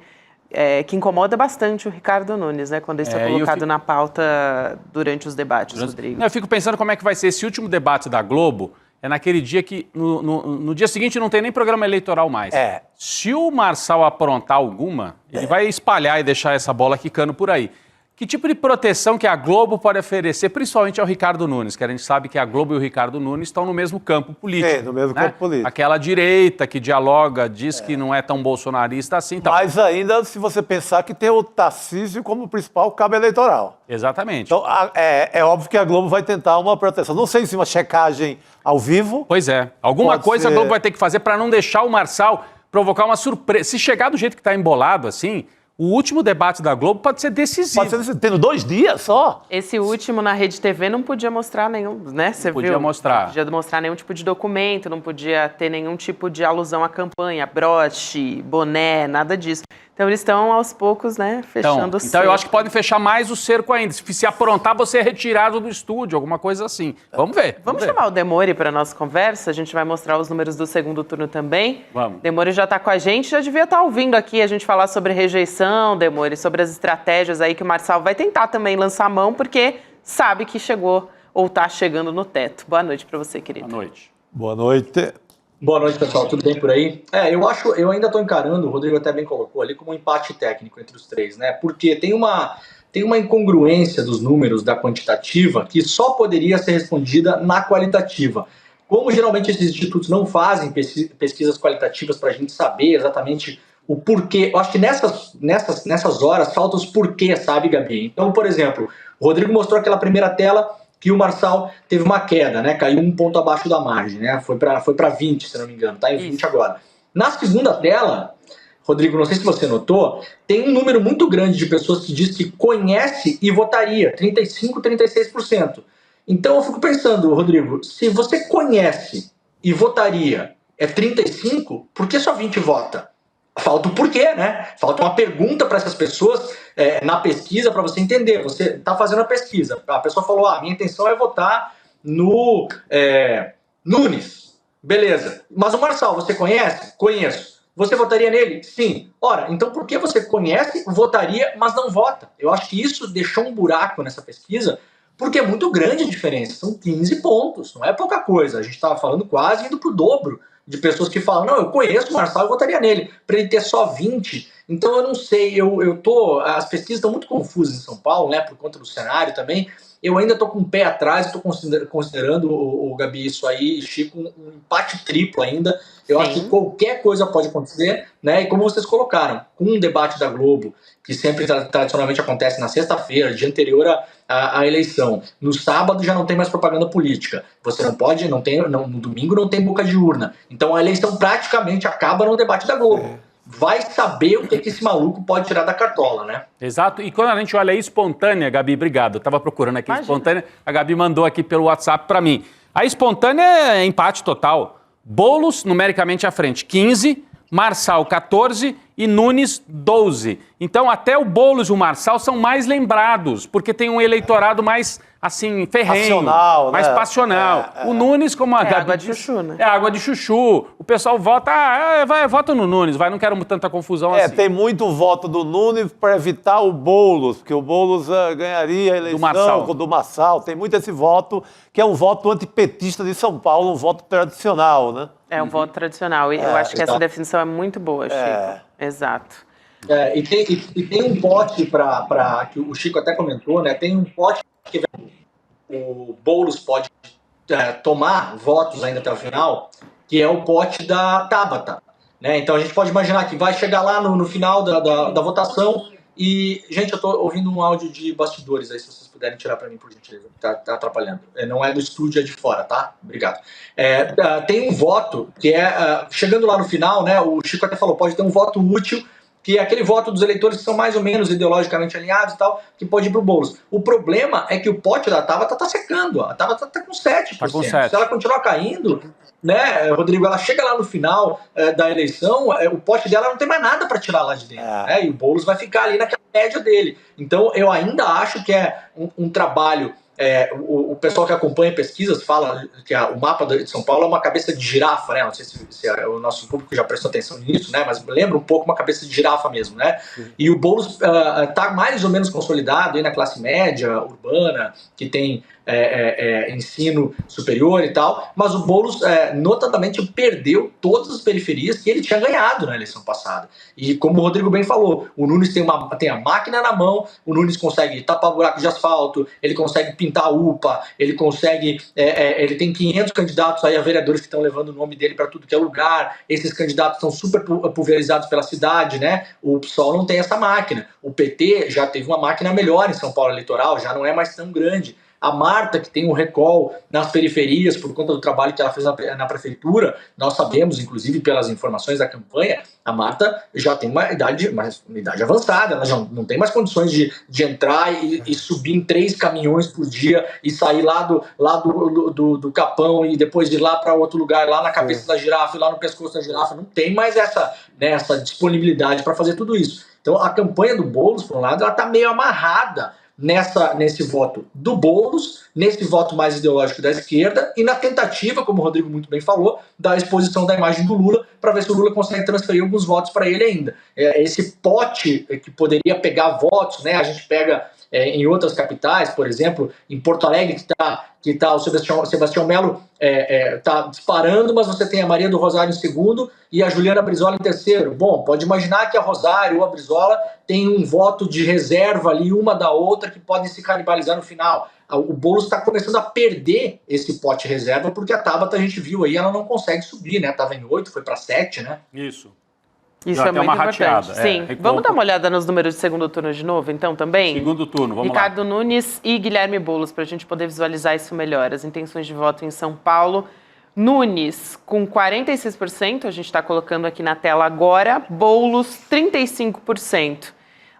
que incomoda bastante o Ricardo Nunes, né, quando isso é colocado na pauta durante os debates, Rodrigo. Eu fico pensando como é que vai ser esse último debate da Globo. É naquele dia que, no dia seguinte, não tem nem programa eleitoral mais. Se o Marçal aprontar alguma, ele vai espalhar e deixar essa bola quicando por aí. Que tipo de proteção que a Globo pode oferecer, principalmente ao Ricardo Nunes, que a gente sabe que a Globo e o Ricardo Nunes estão no mesmo campo político. No mesmo campo político. Aquela direita que dialoga, diz que não é tão bolsonarista assim. Então... Mas ainda, se você pensar que tem o Tarcísio como principal cabo eleitoral. Exatamente. Então, é óbvio que a Globo vai tentar uma proteção. Não sei se uma checagem ao vivo. Pois é. Alguma Pode coisa ser. a Globo vai ter que fazer para não deixar o Marçal provocar uma surpresa. Se chegar do jeito que está embolado, assim, o último debate da Globo pode ser decisivo. Pode ser tendo 2 dias só. Esse último na Rede TV não podia mostrar nenhum, né? Você podia viu? mostrar. Não podia mostrar nenhum tipo de documento, não podia ter nenhum tipo de alusão à campanha, broche, boné, nada disso. Então eles estão aos poucos, né, fechando o cerco. Então eu acho que podem fechar mais o cerco ainda. Se aprontar, você é retirado do estúdio, alguma coisa assim. Vamos ver. Vamos chamar o Demori para a nossa conversa? A gente vai mostrar os números do segundo turno também. Vamos. Demori já está com a gente, já devia estar ouvindo aqui a gente falar sobre rejeição, Demori, sobre as estratégias aí que o Marçal vai tentar também lançar a mão, porque sabe que chegou ou está chegando no teto. Boa noite para você, querido. Boa noite. Boa noite. Boa noite, pessoal. Tudo bem por aí? Eu ainda estou encarando, o Rodrigo até bem colocou ali, como um empate técnico entre os três, né? Porque tem uma incongruência dos números da quantitativa que só poderia ser respondida na qualitativa. Como geralmente esses institutos não fazem pesquisas qualitativas para a gente saber exatamente o porquê, eu acho que nessas horas faltam os porquês, sabe, Gabi? Então, por exemplo, o Rodrigo mostrou aquela primeira tela que o Marçal teve uma queda, né? Caiu 1 ponto abaixo da margem, né? Foi para 20, se não me engano, tá em 20 agora. Na segunda tela, Rodrigo, não sei se você notou, tem um número muito grande de pessoas que diz que conhece e votaria, 35%, 36%. Então eu fico pensando, Rodrigo, se você conhece e votaria é 35%, por que só 20 vota? Falta o porquê, né? Falta uma pergunta para essas pessoas na pesquisa para você entender. Você está fazendo a pesquisa. A pessoa falou, minha intenção é votar no Nunes. Beleza. Mas o Marçal, você conhece? Conheço. Você votaria nele? Sim. Ora, então por que você conhece, votaria, mas não vota? Eu acho que isso deixou um buraco nessa pesquisa, porque é muito grande a diferença. São 15 pontos. Não é pouca coisa. A gente estava falando quase indo para o dobro de pessoas que falam, não, eu conheço o Marçal, eu votaria nele, para ele ter só 20. Então eu não sei, as pesquisas estão muito confusas em São Paulo, né, por conta do cenário também. Eu ainda estou com o pé atrás, estou considerando, o Gabi, isso aí, Chico, um empate triplo ainda. Eu acho que qualquer coisa pode acontecer, né? E como vocês colocaram, com um debate da Globo, que sempre tradicionalmente acontece na sexta-feira, dia anterior à eleição. No sábado já não tem mais propaganda política. Você não pode, no domingo não tem boca de urna. Então a eleição praticamente acaba no debate da Globo. Vai saber o que esse maluco pode tirar da cartola, né? Exato. E quando a gente olha a espontânea, Gabi, obrigado. Eu estava procurando aqui a espontânea, a Gabi mandou aqui pelo WhatsApp para mim. A espontânea é empate total. Boulos, numericamente à frente, 15, Marçal, 14 e Nunes, 12. Então, até o Boulos e o Marçal são mais lembrados, porque tem um eleitorado mais, assim, ferrenho. Passional, mais né? passional. O Nunes, como a Gabi água de disse, chuchu, né? é água de chuchu. O pessoal vota, vota no Nunes, não quero tanta confusão assim. Tem muito voto do Nunes para evitar o Boulos, porque o Boulos ganharia a eleição do Marçal. Tem muito esse voto, que é um voto antipetista de São Paulo, um voto tradicional, né? É um voto tradicional. E eu acho que essa definição é muito boa, Chico. Exato. E tem um pote que o Chico até comentou, né? Tem um pote que o Boulos pode tomar votos ainda até o final, que é o pote da Tabata. Né? Então a gente pode imaginar que vai chegar lá no final da votação e, gente, eu estou ouvindo um áudio de bastidores aí, se vocês puderem tirar para mim, por gentileza, tá atrapalhando. Não é do estúdio, é de fora, tá? Obrigado. Tem um voto que chegando lá no final, né, o Chico até falou, pode ter um voto útil, que é aquele voto dos eleitores que são mais ou menos ideologicamente alinhados e tal, que pode ir pro Boulos. O problema é que o pote da Tabata tá secando, a Tabata tá com 7%. Tá com 7%. Se ela continuar caindo, né, Rodrigo, ela chega lá no final da eleição, o pote dela não tem mais nada para tirar lá de dentro, né, e o Boulos vai ficar ali naquela média dele. Então eu ainda acho que é um trabalho. O pessoal que acompanha pesquisas fala que o mapa de São Paulo é uma cabeça de girafa, né? Não sei se o nosso público já prestou atenção nisso, né? Mas lembra um pouco uma cabeça de girafa mesmo, né? E o Boulos está mais ou menos consolidado aí na classe média urbana, que tem ensino superior e tal, mas o Boulos notadamente perdeu todas as periferias que ele tinha ganhado na eleição passada. E como o Rodrigo bem falou, o Nunes tem a máquina na mão, o Nunes consegue tapar buraco de asfalto, ele consegue pintar a UPA, ele consegue, ele tem 500 candidatos aí a vereadores que estão levando o nome dele para tudo que é lugar, esses candidatos estão super pulverizados pela cidade, né? O PSOL não tem essa máquina, o PT já teve uma máquina melhor em São Paulo eleitoral, já não é mais tão grande. A Marta, que tem um recall nas periferias por conta do trabalho que ela fez na prefeitura, nós sabemos, inclusive pelas informações da campanha, a Marta já tem uma idade avançada, ela já não tem mais condições de entrar e subir em 3 caminhões por dia e sair lá do Capão e depois ir lá para outro lugar, lá na cabeça da girafa e lá no pescoço da girafa. Não tem mais essa disponibilidade para fazer tudo isso. Então a campanha do Boulos, por um lado, ela está meio amarrada nesse voto do Boulos, nesse voto mais ideológico da esquerda e na tentativa, como o Rodrigo muito bem falou, da exposição da imagem do Lula para ver se o Lula consegue transferir alguns votos para ele ainda. Esse pote que poderia pegar votos, né? A gente pega em outras capitais, por exemplo, em Porto Alegre, que tá o Sebastião Melo tá disparando, mas você tem a Maria do Rosário em segundo e a Juliana Brizola em terceiro. Bom, pode imaginar que a Rosário ou a Brizola tem um voto de reserva ali, uma da outra, que podem se canibalizar no final. O Boulos está começando a perder esse pote reserva, porque a Tabata, a gente viu aí, ela não consegue subir, né? Estava em 8, foi para 7, né? Isso. Isso é muito importante. Sim. Vamos dar uma olhada nos números de segundo turno de novo, então, também? Segundo turno, vamos lá. Ricardo Nunes e Guilherme Boulos, para a gente poder visualizar isso melhor. As intenções de voto em São Paulo. Nunes, com 46%, a gente está colocando aqui na tela agora. Boulos, 35%.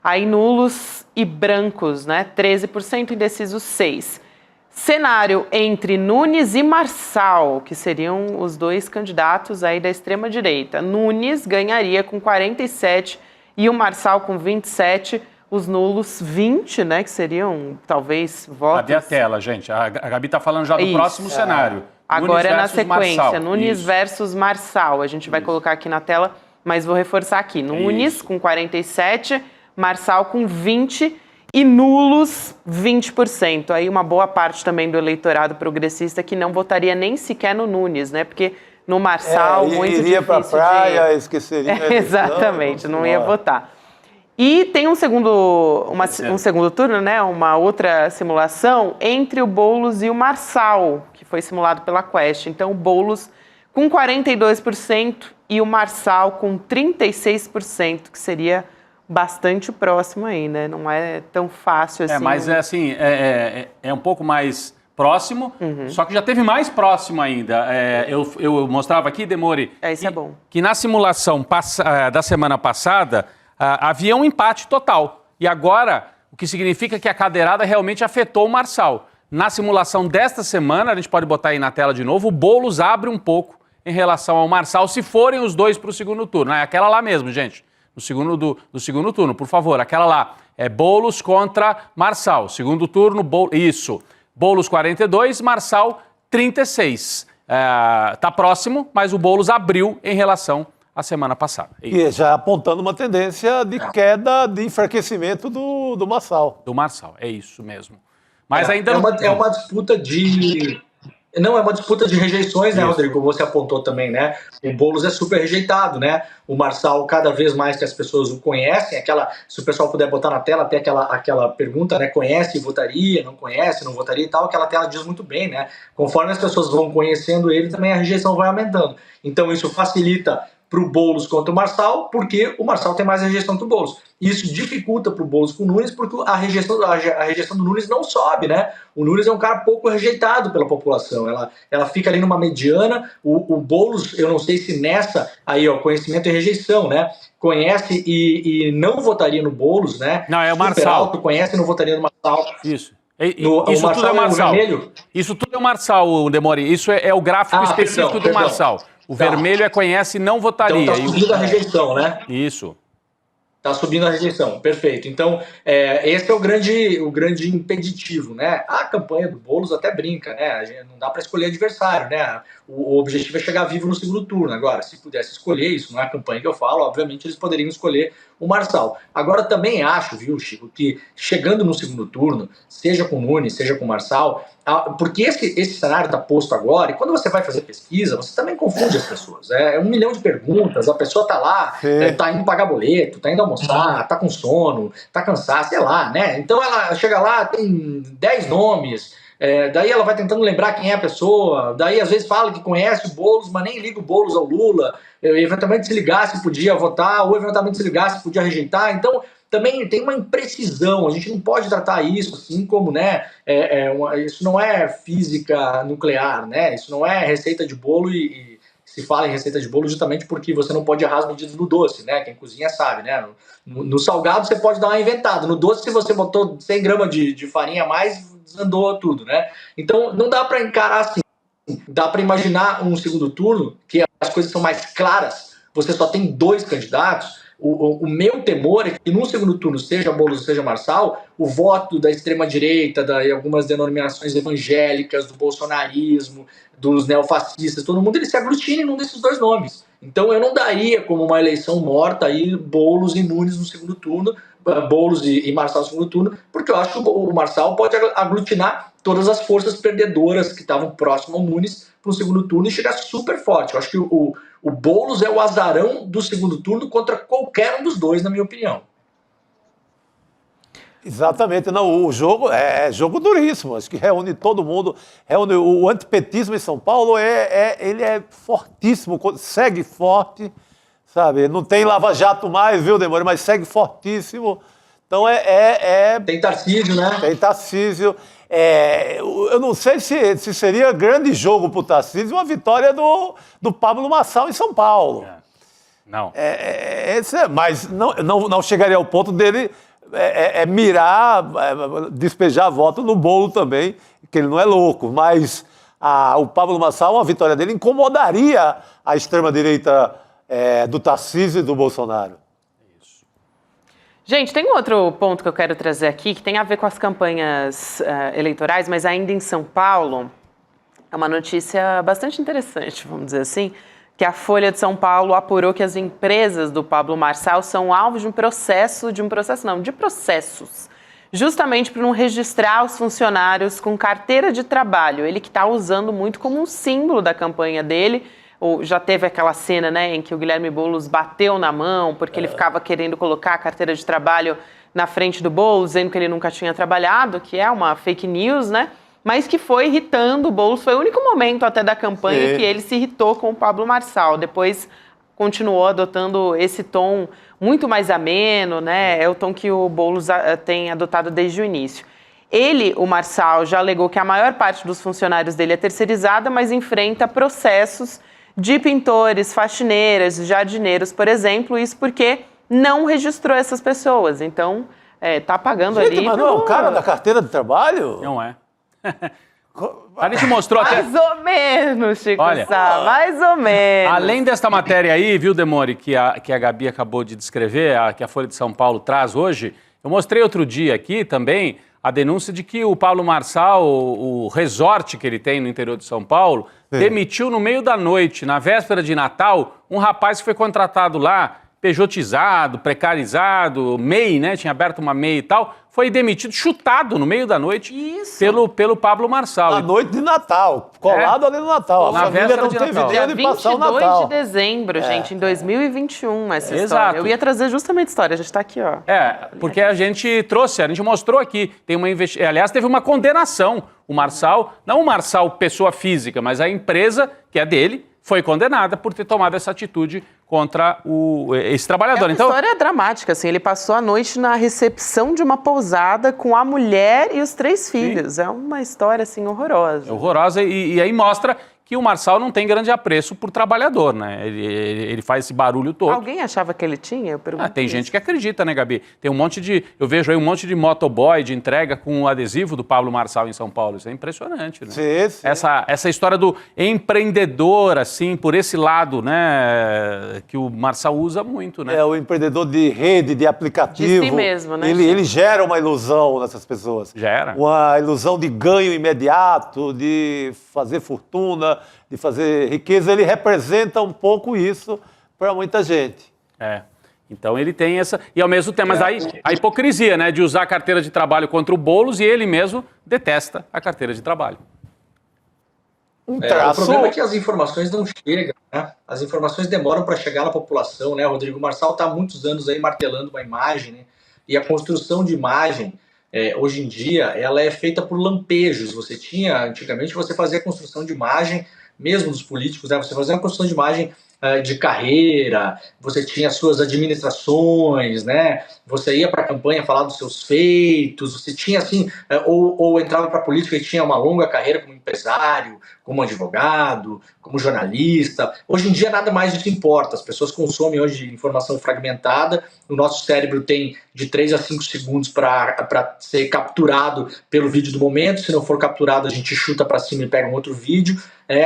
Aí nulos e brancos, né? 13%, indecisos 6%. Cenário entre Nunes e Marçal, que seriam os dois candidatos aí da extrema-direita. Nunes ganharia com 47% e o Marçal com 27%. Os nulos 20%, né? Que seriam, talvez, votos... Cadê a tela, gente? A Gabi está falando já do próximo cenário. Agora é na sequência. Marçal. Nunes versus Marçal. A gente vai colocar aqui na tela, mas vou reforçar aqui. Nunes com 47%, Marçal com 20% e nulos 20%. Aí uma boa parte também do eleitorado progressista que não votaria nem sequer no Nunes, né? Porque no Marçal, muito difícil iria para a praia, esqueceria. Exatamente, não ia votar. E tem um segundo turno, né? Uma outra simulação entre o Boulos e o Marçal, que foi simulado pela Quest. Então, o Boulos com 42% e o Marçal com 36%, que seria bastante próximo aí, né? Não é tão fácil assim. Mas é um pouco mais próximo, só que já teve mais próximo ainda. Eu mostrava aqui, Demori, isso é bom. Que na simulação da semana passada havia um empate total. E agora, o que significa que a cadeirada realmente afetou o Marçal. Na simulação desta semana, a gente pode botar aí na tela de novo, o Boulos abre um pouco em relação ao Marçal, se forem os dois para o segundo turno. É aquela lá mesmo, gente. Do segundo turno, por favor, aquela lá. É Boulos contra Marçal. Segundo turno, isso. Boulos 42, Marçal 36. Tá próximo, mas o Boulos abriu em relação à semana passada. E já apontando uma tendência de queda, de enfraquecimento do Marçal. Do Marçal, é isso mesmo. Mas ainda é uma disputa de... Não, é uma disputa de rejeições, né, Rodrigo? Você apontou também, né? O Boulos é super rejeitado, né? O Marçal, cada vez mais que as pessoas o conhecem, se o pessoal puder botar na tela até aquela pergunta, né? Conhece e votaria, não conhece, não votaria e tal, aquela tela diz muito bem, né? Conforme as pessoas vão conhecendo ele, também a rejeição vai aumentando. Então isso facilita para o Boulos contra o Marçal, porque o Marçal tem mais rejeição que o Boulos. Isso dificulta para o Boulos com o Nunes, porque a rejeição do Nunes não sobe, né? O Nunes é um cara pouco rejeitado pela população, ela fica ali numa mediana. O Boulos, eu não sei se nessa, aí ó, conhecimento e rejeição, né? Conhece e não votaria no Boulos, né? Não, é o Marçal. Alto, conhece e não votaria no Marçal. Isso. Isso tudo é o Marçal. Isso tudo é o Marçal, Demori. Isso é o gráfico específico do Marçal. O vermelho é conhece e não votaria. Então tá subindo a rejeição, né? Isso. Tá subindo a rejeição, perfeito. Então, esse é o grande impeditivo, né? A campanha do Boulos até brinca, né? Não dá para escolher adversário, né? O objetivo é chegar vivo no segundo turno. Agora, se pudesse escolher, isso não é a campanha que eu falo, obviamente eles poderiam escolher o Marçal. Agora, também acho, viu, Chico, que chegando no segundo turno, seja com o Nunes, seja com o Marçal, porque esse cenário está posto agora, e quando você vai fazer pesquisa, você também confunde as pessoas. É 1 milhão de perguntas, a pessoa está lá, está indo pagar boleto, está indo almoçar, está com sono, está cansada, sei lá, né? Então ela chega lá, tem 10 nomes, daí ela vai tentando lembrar quem é a pessoa, daí às vezes fala que conhece o Boulos, mas nem liga o Boulos ao Lula, eventualmente se ligar se podia votar, ou eventualmente se ligar se podia rejeitar. Então também tem uma imprecisão, a gente não pode tratar isso assim como, né, isso não é física nuclear, né, isso não é receita de bolo e se fala em receita de bolo justamente porque você não pode errar as medidas no doce, né, quem cozinha sabe, né, no salgado você pode dar uma inventada, no doce se você botou 100 gramas de farinha a mais, desandou tudo, né, então não dá para encarar assim, dá para imaginar um segundo turno que as coisas são mais claras, você só tem 2 candidatos. O meu temor é que num segundo turno, seja Boulos ou seja Marçal, o voto da extrema-direita, de algumas denominações evangélicas, do bolsonarismo, dos neofascistas, todo mundo, ele se aglutine num desses 2 nomes. Então eu não daria como uma eleição morta aí Boulos e Nunes no segundo turno, Boulos e Marçal no segundo turno, porque eu acho que o Marçal pode aglutinar todas as forças perdedoras que estavam próximas ao Nunes para o segundo turno e chegar super forte. Eu acho que o Boulos é o azarão do segundo turno contra qualquer um dos 2, na minha opinião. Exatamente. Não, o jogo é jogo duríssimo. Acho que reúne todo mundo. O antipetismo em São Paulo ele é fortíssimo, segue forte, sabe? Não tem lava-jato mais, viu, Demore? Mas segue fortíssimo. Então Tem Tarcísio, né? Tem Tarcísio. Eu não sei se seria grande jogo para o Tarcísio uma vitória do Pablo Marçal em São Paulo. Não. Mas não chegaria ao ponto dele mirar, despejar voto no bolo também, que ele não é louco. Mas o Pablo Marçal, uma vitória dele incomodaria a extrema-direita do Tarcísio e do Bolsonaro. Gente, tem um outro ponto que eu quero trazer aqui, que tem a ver com as campanhas eleitorais, mas ainda em São Paulo. É uma notícia bastante interessante, vamos dizer assim, que a Folha de São Paulo apurou que as empresas do Pablo Marçal são alvo de processos, justamente por não registrar os funcionários com carteira de trabalho. Ele que está usando muito como um símbolo da campanha dele. Já teve aquela cena, né, em que o Guilherme Boulos bateu na mão porque ele ficava querendo colocar a carteira de trabalho na frente do Boulos, dizendo que ele nunca tinha trabalhado, que é uma fake news, né? Mas que foi irritando o Boulos. Foi o único momento até da campanha que ele se irritou com o Pablo Marçal. Depois continuou adotando esse tom muito mais ameno, né? É o tom que o Boulos tem adotado desde o início. O Marçal, já alegou que a maior parte dos funcionários dele é terceirizada, mas enfrenta processos de pintores, faxineiras, jardineiros, por exemplo, isso porque não registrou essas pessoas. Então, tá pagando ali... Mas não é o cara da carteira de trabalho? Não é. A gente mostrou até... Mais ou menos, Chico Olha, Sá, mais ou menos. Além desta matéria aí, viu, Demore, que a Gabi acabou de descrever, que a Folha de São Paulo traz hoje, eu mostrei outro dia aqui também a denúncia de que o Pablo Marçal, o resort que ele tem no interior de São Paulo, demitiu no meio da noite, na véspera de Natal, um rapaz que foi contratado lá, pejotizado, precarizado, MEI, né? Tinha aberto uma MEI e tal, foi demitido, chutado no meio da noite pelo Pablo Marçal. Na noite de Natal, colado ali no Natal. Na A família véspera não de teve Natal. tempo Dia de passar o 22 Natal. de dezembro, gente, em 2021, essa Exato. história. Eu ia trazer justamente a história, a gente tá aqui, ó. Porque a gente mostrou aqui, aliás, teve uma condenação. O Marçal, não o Marçal pessoa física, mas a empresa, que é dele, foi condenada por ter tomado essa atitude contra esse trabalhador. A história é dramática, assim, ele passou a noite na recepção de uma pousada com a mulher e os 3 filhos. Sim. É uma história, assim, horrorosa. É horrorosa e aí mostra que o Marçal não tem grande apreço por trabalhador, né? Ele faz esse barulho todo. Alguém achava que ele tinha? Eu pergunto. Tem gente que acredita, né, Gabi? Tem eu vejo aí um monte de motoboy de entrega com o adesivo do Pablo Marçal em São Paulo. Isso é impressionante, né? Sim. Essa história do empreendedor, assim, por esse lado, né, que o Marçal usa muito, né? É o empreendedor de rede, de aplicativo. De si mesmo, né? Ele gera uma ilusão nessas pessoas. Gera. Uma ilusão de ganho imediato, de fazer fortuna, de fazer riqueza. Ele representa um pouco isso para muita gente. Então ele tem essa... E ao mesmo tempo, mas aí a hipocrisia, né, de usar a carteira de trabalho contra o Boulos e ele mesmo detesta a carteira de trabalho. O problema é que as informações não chegam, né? As informações demoram para chegar na população, né? O Rodrigo Marçal está há muitos anos aí martelando uma imagem, né? E a construção de imagem, hoje em dia, ela é feita por lampejos. Antigamente, você fazia a construção de imagem, mesmo dos políticos, né? Você fazia uma construção de imagem de carreira, você tinha suas administrações, né? Você ia para a campanha falar dos seus feitos, você tinha assim, ou entrava para a política e tinha uma longa carreira como empresário, como advogado, como jornalista. Hoje em dia nada mais disso importa, as pessoas consomem hoje informação fragmentada, o nosso cérebro tem de 3 a 5 segundos para ser capturado pelo vídeo do momento, se não for capturado a gente chuta para cima e pega um outro vídeo.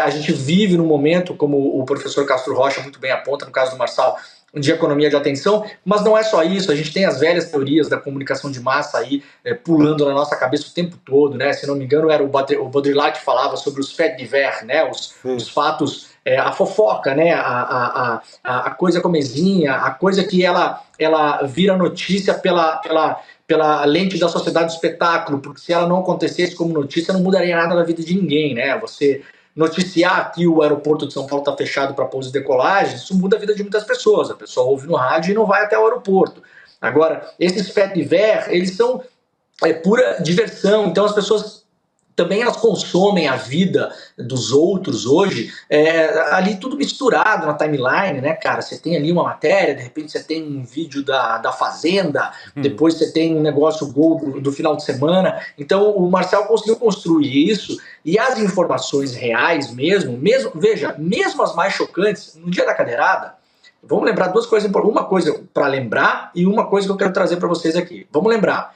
A gente vive no momento, como o professor Castro Rocha muito bem aponta, no caso do Marçal, de economia de atenção, mas não é só isso, a gente tem as velhas teorias da comunicação de massa aí pulando na nossa cabeça o tempo todo, né? Se não me engano era o Baudrillard que falava sobre os faits divers, né? Os fatos, a fofoca, né? A coisa comezinha, a coisa que ela vira notícia pela lente da sociedade do espetáculo, porque se ela não acontecesse como notícia não mudaria nada na vida de ninguém, né? Você noticiar que o aeroporto de São Paulo está fechado para pouso e decolagem, isso muda a vida de muitas pessoas. A pessoa ouve no rádio e não vai até o aeroporto. Agora, esses faits divers, eles são pura diversão. Então as pessoas também elas consomem a vida dos outros hoje, ali tudo misturado na timeline, né, cara? Você tem ali uma matéria, de repente você tem um vídeo da Fazenda, depois você tem um negócio gol do final de semana. Então o Marçal conseguiu construir isso, e as informações reais mesmo, veja, mesmo as mais chocantes, no dia da cadeirada, vamos lembrar 2 coisas importantes. Uma coisa para lembrar e uma coisa que eu quero trazer para vocês aqui. Vamos lembrar,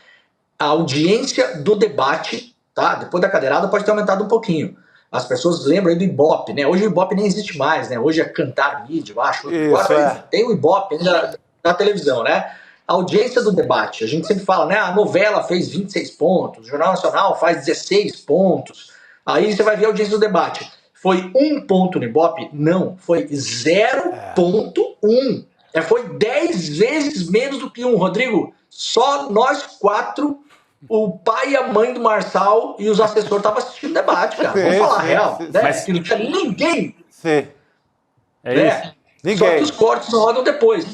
a audiência do debate, tá? Depois da cadeirada pode ter aumentado um pouquinho. As pessoas lembram aí do Ibope, né? Hoje o Ibope nem existe mais, né? Hoje é Cantar Mídia, eu acho. Agora tem o Ibope ainda na televisão, né? A audiência do debate, a gente sempre fala, né? A novela fez 26 pontos, o Jornal Nacional faz 16 pontos. Aí você vai ver a audiência do debate. Foi 1 ponto no Ibope? Não, foi 0,1. Foi 10 vezes menos do que 1. Rodrigo, só nós 4, o pai e a mãe do Marçal e os assessores estavam assistindo o debate, cara. Vamos falar a real. Né? Mas não tinha ninguém. Sim. Ninguém. Só que os cortes rodam depois.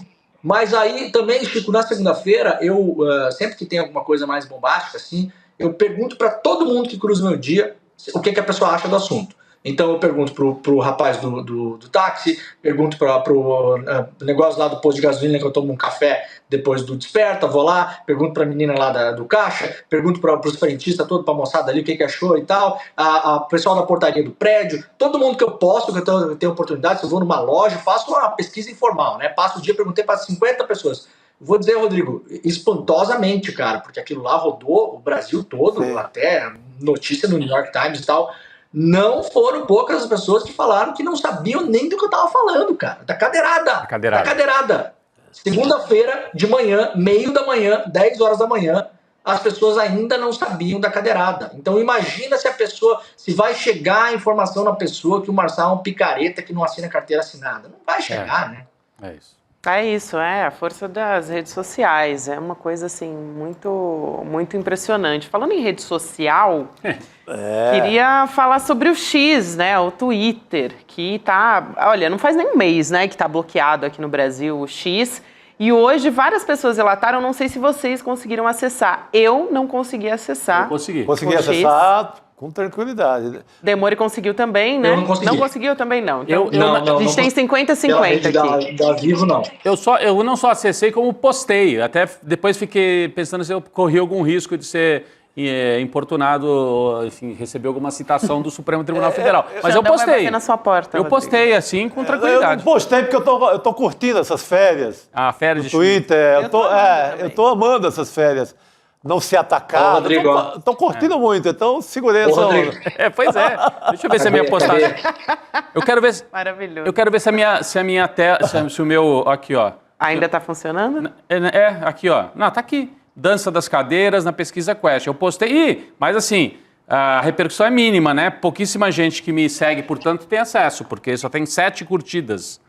Mas aí também, Chico, na segunda-feira, eu sempre que tem alguma coisa mais bombástica, assim, eu pergunto para todo mundo que cruza o meu dia o que a pessoa acha do assunto. Então eu pergunto pro rapaz do táxi, pergunto pro negócio lá do posto de gasolina que eu tomo um café depois do desperta, vou lá, pergunto pra menina lá do caixa, pergunto pros frentistas, todo pra moçada ali o que achou e tal, a pessoal da portaria do prédio, todo mundo que eu posso, que eu tenho oportunidade, se eu vou numa loja, faço uma pesquisa informal, né? Passo o dia, perguntei para 50 pessoas. Vou dizer, Rodrigo, espantosamente, cara, porque aquilo lá rodou o Brasil todo, até notícia no New York Times e tal. Não foram poucas as pessoas que falaram que não sabiam nem do que eu tava falando, cara. Da cadeirada. Segunda-feira, de manhã, meio da manhã, 10 horas da manhã, as pessoas ainda não sabiam da cadeirada. Então imagina se vai chegar a informação na pessoa que o Marçal é um picareta que não assina carteira assinada. Não vai chegar, né? É isso. É isso, a força das redes sociais. É uma coisa, assim, muito, muito impressionante. Falando em rede social, queria falar sobre o X, né? O Twitter, que tá... Olha, não faz nem um mês, né, que tá bloqueado aqui no Brasil o X. E hoje várias pessoas relataram, não sei se vocês conseguiram acessar. Eu não consegui acessar. Eu consegui. Consegui acessar com tranquilidade. Demore conseguiu também, né? Eu não consegui. Não conseguiu também, não. Então, Não, a gente tem 50-50 pela rede aqui. da Vivo, não. Eu não só acessei, como postei. Até depois fiquei pensando se eu corri algum risco de ser importunado, enfim, receber alguma citação do Supremo Tribunal Federal. Mas eu Xandão vai postei. bater na sua porta, Eu Rodrigo. postei, assim, com Eu tranquilidade. não postei porque eu tô curtindo essas férias. A férias No de Twitter, Eu tô amando também. eu tô amando essas férias. Não ser atacado. Ô, Rodrigo, Eu tô curtindo muito, então segurei Ô, essa Rodrigo. onda. Pois é. Deixa eu ver se a minha postagem. Eu quero ver. Maravilhoso. Eu quero ver se a minha tela. Se o meu. Aqui, ó. Ainda tá funcionando? Aqui, ó. Não, tá aqui. Dança das cadeiras na pesquisa Quest. Eu postei. Mas assim, a repercussão é mínima, né? Pouquíssima gente que me segue, portanto, tem acesso, porque só tem 7 curtidas.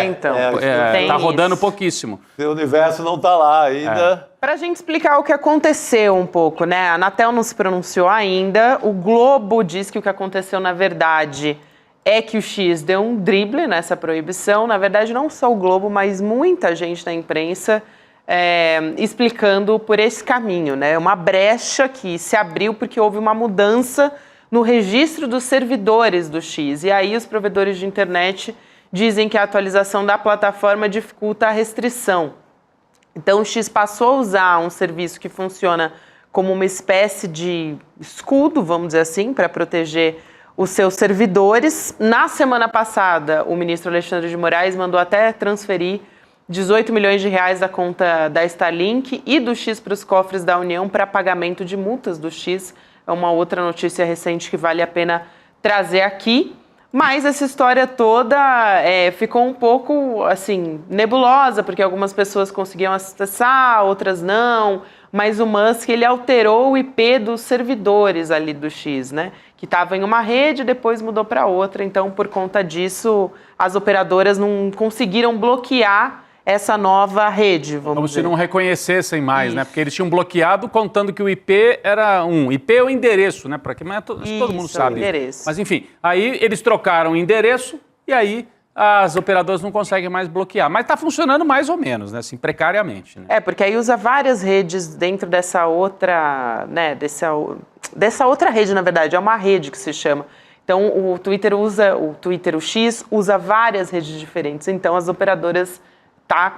Então. Tá Tem rodando isso. pouquíssimo. Seu universo não tá lá ainda. Pra gente explicar o que aconteceu um pouco, né? A Anatel não se pronunciou ainda. O Globo diz que o que aconteceu, na verdade, é que o X deu um drible nessa proibição. Na verdade, não só o Globo, mas muita gente na imprensa explicando por esse caminho, né? Uma brecha que se abriu porque houve uma mudança no registro dos servidores do X. E aí os provedores de internet dizem que a atualização da plataforma dificulta a restrição. Então, o X passou a usar um serviço que funciona como uma espécie de escudo, vamos dizer assim, para proteger os seus servidores. Na semana passada, o ministro Alexandre de Moraes mandou até transferir 18 milhões de reais da conta da Starlink e do X para os cofres da União para pagamento de multas do X. É uma outra notícia recente que vale a pena trazer aqui. Mas essa história toda ficou um pouco, assim, nebulosa, porque algumas pessoas conseguiam acessar, outras não. Mas o Musk, ele alterou o IP dos servidores ali do X, né? Que estava em uma rede, depois mudou para outra. Então, por conta disso, as operadoras não conseguiram bloquear essa nova rede, vamos Como dizer. se não reconhecessem mais, né? Porque eles tinham bloqueado contando que o IP era IP é o endereço, né? Para que mas todo mundo Isso, sabe. o endereço. Mas enfim, aí eles trocaram o endereço e aí as operadoras não conseguem mais bloquear. Mas está funcionando mais ou menos, né? Assim, precariamente. Né? Porque aí usa várias redes dentro dessa outra, né? Dessa outra rede, na verdade, é uma rede que se chama. Então o Twitter, o X usa várias redes diferentes. Então as operadoras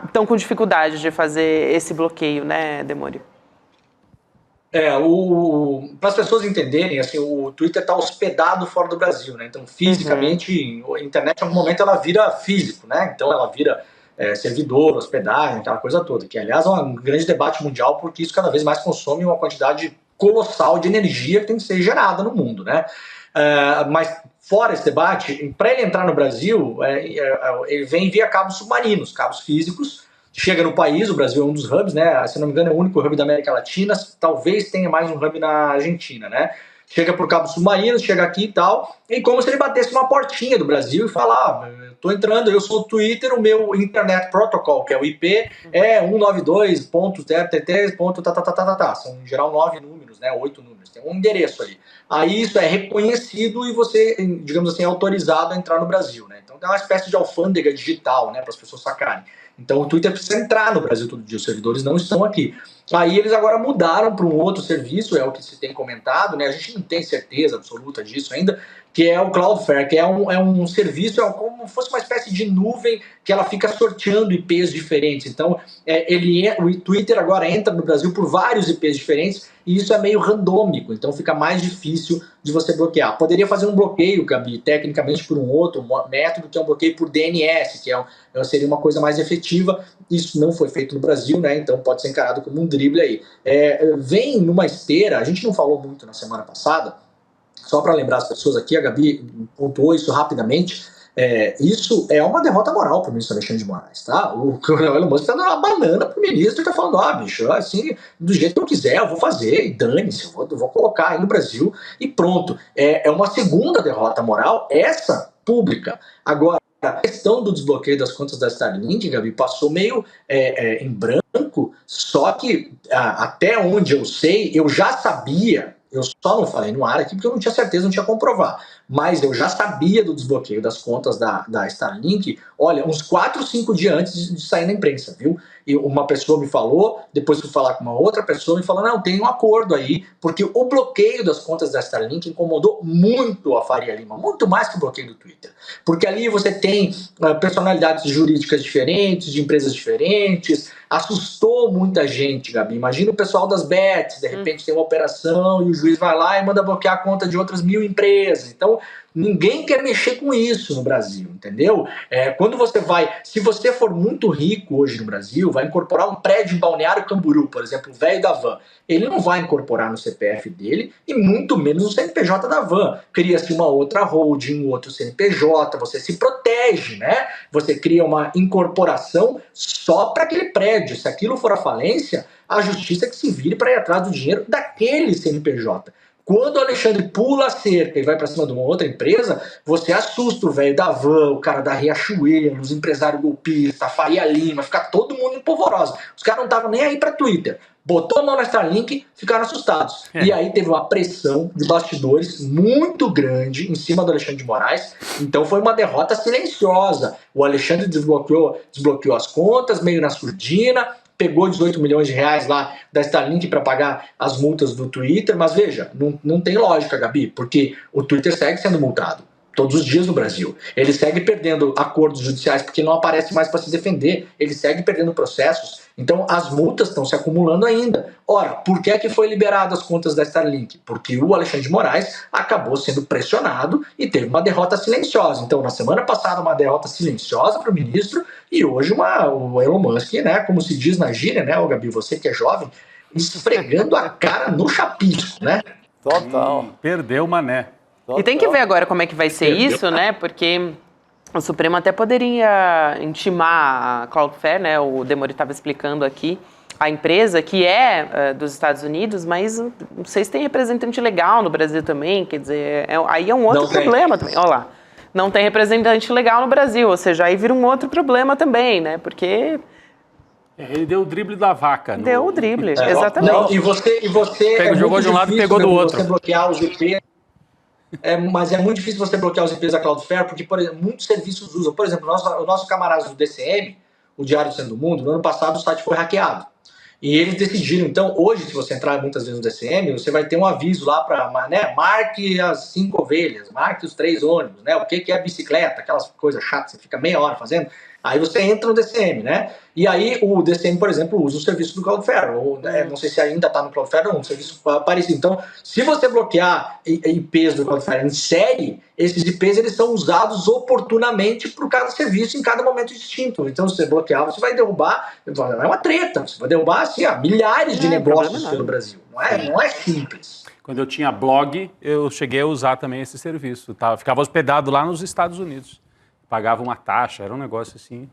estão com dificuldade de fazer esse bloqueio, né, Demore? Para as pessoas entenderem, assim, o Twitter está hospedado fora do Brasil, né? Então, fisicamente, a internet, em algum momento, ela vira físico, né? Então, ela vira servidor, hospedagem, aquela coisa toda. Que, aliás, é um grande debate mundial, porque isso cada vez mais consome uma quantidade colossal de energia que tem que ser gerada no mundo, né? Mas, fora esse debate, para ele entrar no Brasil, ele vem via cabos submarinos, cabos físicos. Chega no país, o Brasil é um dos hubs, né? Se não me engano, é o único hub da América Latina, talvez tenha mais um hub na Argentina, né? Chega por cabo submarino, chega aqui e tal, e como se ele batesse uma portinha do Brasil e falar, tô entrando, eu sou o Twitter, o meu Internet Protocol, que é o IP, é 192.0.tt.tá. São, em geral, 9 números, né? 8 números, tem um endereço ali. Aí isso é reconhecido e você, digamos assim, é autorizado a entrar no Brasil, né? Então tem uma espécie de alfândega digital, né? Para as pessoas sacarem. Então o Twitter precisa entrar no Brasil todo dia, os servidores não estão aqui. Aí eles agora mudaram para um outro serviço, é o que se tem comentado, né? A gente não tem certeza absoluta disso ainda, que é o Cloudflare, que é um serviço, como se fosse uma espécie de nuvem que ela fica sorteando IPs diferentes. Então o Twitter agora entra no Brasil por vários IPs diferentes e isso é meio randômico, então fica mais difícil de você bloquear. Poderia fazer um bloqueio, Gabi, tecnicamente por um outro método, que é um bloqueio por DNS, que seria uma coisa mais efetiva. Isso não foi feito no Brasil, né? Então pode ser encarado como um drible aí. Vem numa esteira, a gente não falou muito na semana passada, só para lembrar as pessoas aqui, a Gabi pontuou isso rapidamente, isso é uma derrota moral para o ministro Alexandre de Moraes, tá? O Elon Musk está dando uma banana para o ministro e está falando, bicho, assim, do jeito que eu quiser, eu vou fazer, e dane-se, eu vou colocar aí no Brasil e pronto. É uma segunda derrota moral, essa pública. Agora, a questão do desbloqueio das contas da Starlink, Gabi, passou meio em branco, só que até onde eu sei, eu já sabia, eu só não falei no ar aqui porque eu não tinha certeza, não tinha como provar, mas eu já sabia do desbloqueio das contas da Starlink, olha, uns 4 ou 5 dias antes de sair na imprensa, viu? E uma pessoa me falou, depois fui falar com uma outra pessoa, me falou, não, tem um acordo aí, porque o bloqueio das contas da Starlink incomodou muito a Faria Lima, muito mais que o bloqueio do Twitter, porque ali você tem personalidades jurídicas diferentes, de empresas diferentes, assustou muita gente, Gabi. Imagina o pessoal das bets, de repente tem uma operação e o juiz vai lá e manda bloquear a conta de outras 1000 empresas. Então, ninguém quer mexer com isso no Brasil, entendeu? Quando você vai, se você for muito rico hoje no Brasil, vai incorporar um prédio em Balneário Camboriú, por exemplo, o velho da van, ele não vai incorporar no CPF dele e muito menos no CNPJ da van. Cria-se uma outra holding, um outro CNPJ, você se protege, né? Você cria uma incorporação só para aquele prédio. Se aquilo for a falência, a justiça que se vire para ir atrás do dinheiro daquele CNPJ. Quando o Alexandre pula a cerca e vai para cima de uma outra empresa, você assusta o velho da van, o cara da Riachuelo, os empresários golpistas, a Faria Lima, fica todo mundo em polvorosa. Os caras não estavam nem aí para Twitter. Botou a mão na Starlink, ficaram assustados. E aí teve uma pressão de bastidores muito grande em cima do Alexandre de Moraes. Então foi uma derrota silenciosa. O Alexandre desbloqueou as contas, meio na surdina, pegou 18 milhões de reais lá da Starlink para pagar as multas do Twitter, mas veja, não tem lógica, Gabi, porque o Twitter segue sendo multado todos os dias no Brasil. Ele segue perdendo acordos judiciais porque não aparece mais para se defender, ele segue perdendo processos, então as multas estão se acumulando ainda. Ora, por que é que foi liberado as contas da Starlink? Porque o Alexandre de Moraes acabou sendo pressionado e teve uma derrota silenciosa. Então, na semana passada, uma derrota silenciosa para o ministro e hoje o Elon Musk, né, como se diz na gíria, né, Gabi, você que é jovem, esfregando a cara no chapisco, né? Total. Perdeu o mané. E tem que ver agora como é que vai ser isso, né? Porque o Supremo até poderia intimar a Cloudflare, né? O Demori estava explicando aqui, a empresa que é dos Estados Unidos, mas não sei se tem representante legal no Brasil também, quer dizer, aí é um outro problema também. Olha lá, não tem representante legal no Brasil, ou seja, aí vira um outro problema também, né? Porque... Ele deu o drible da vaca. Deu o drible, exatamente. Não, e você jogou de um lado e pegou do outro. Você bloquear os IP... mas é muito difícil você bloquear os IPs da Cloudflare, porque, por exemplo, muitos serviços usam. Por exemplo, o nosso camarada do DCM, o Diário do Centro do Mundo, no ano passado o site foi hackeado. E eles decidiram, então, hoje, se você entrar muitas vezes no DCM, você vai ter um aviso lá para, né, marque as 5 ovelhas, marque os 3 ônibus, né, o que é bicicleta, aquelas coisas chatas, você fica meia hora fazendo. Aí você entra no DCM, né? E aí o DCM, por exemplo, usa o serviço do Cloudflare, ou não sei se ainda está no Cloudflare ou um serviço parecido. Então, se você bloquear IPs do Cloudflare em série, esses IPs eles são usados oportunamente por cada serviço em cada momento distinto. Então, se você bloquear, você vai derrubar, é uma treta, você vai derrubar assim, milhares de negócios pelo Brasil. Não é simples. Quando eu tinha blog, eu cheguei a usar também esse serviço. Tá? Ficava hospedado lá nos Estados Unidos. Pagava uma taxa, era um negócio assim,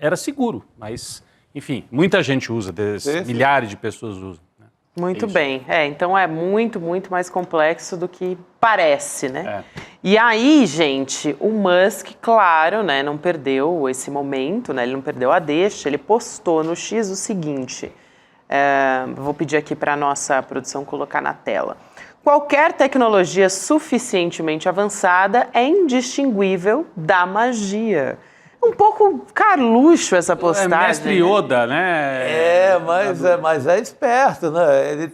era seguro, mas, enfim, muita gente usa, milhares de pessoas usam. Né? Muito bem, então é muito, muito mais complexo do que parece, né? E aí, gente, o Musk, claro, né, não perdeu esse momento, né, ele não perdeu a deixa, ele postou no X o seguinte, vou pedir aqui para a nossa produção colocar na tela. Qualquer tecnologia suficientemente avançada é indistinguível da magia. Um pouco Carluxo essa postagem. É mestre Yoda, né? Mas é esperto, né? Ele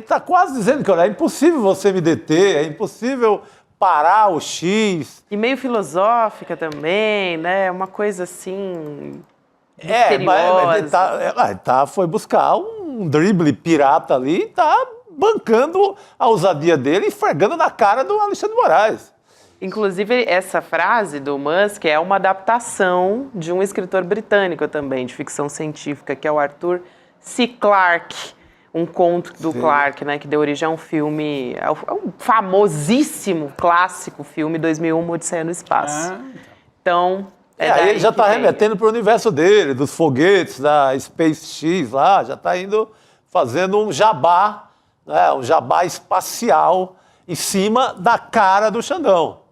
tá quase dizendo que, olha, é impossível você me deter, é impossível parar o X. E meio filosófica também, né? Uma coisa assim... misteriosa. Ele foi buscar um drible pirata ali e tá bancando a ousadia dele e esfregando na cara do Alexandre de Moraes. Inclusive, essa frase do Musk é uma adaptação de um escritor britânico também, de ficção científica, que é o Arthur C. Clarke, um conto do Clarke, né, que deu origem a um filme, é um famosíssimo, clássico filme 2001, Uma Odisseia no Espaço. Então... aí ele já está remetendo para o universo dele, dos foguetes, da SpaceX lá, já está indo fazendo um jabá, né, um jabá espacial em cima da cara do Xandão.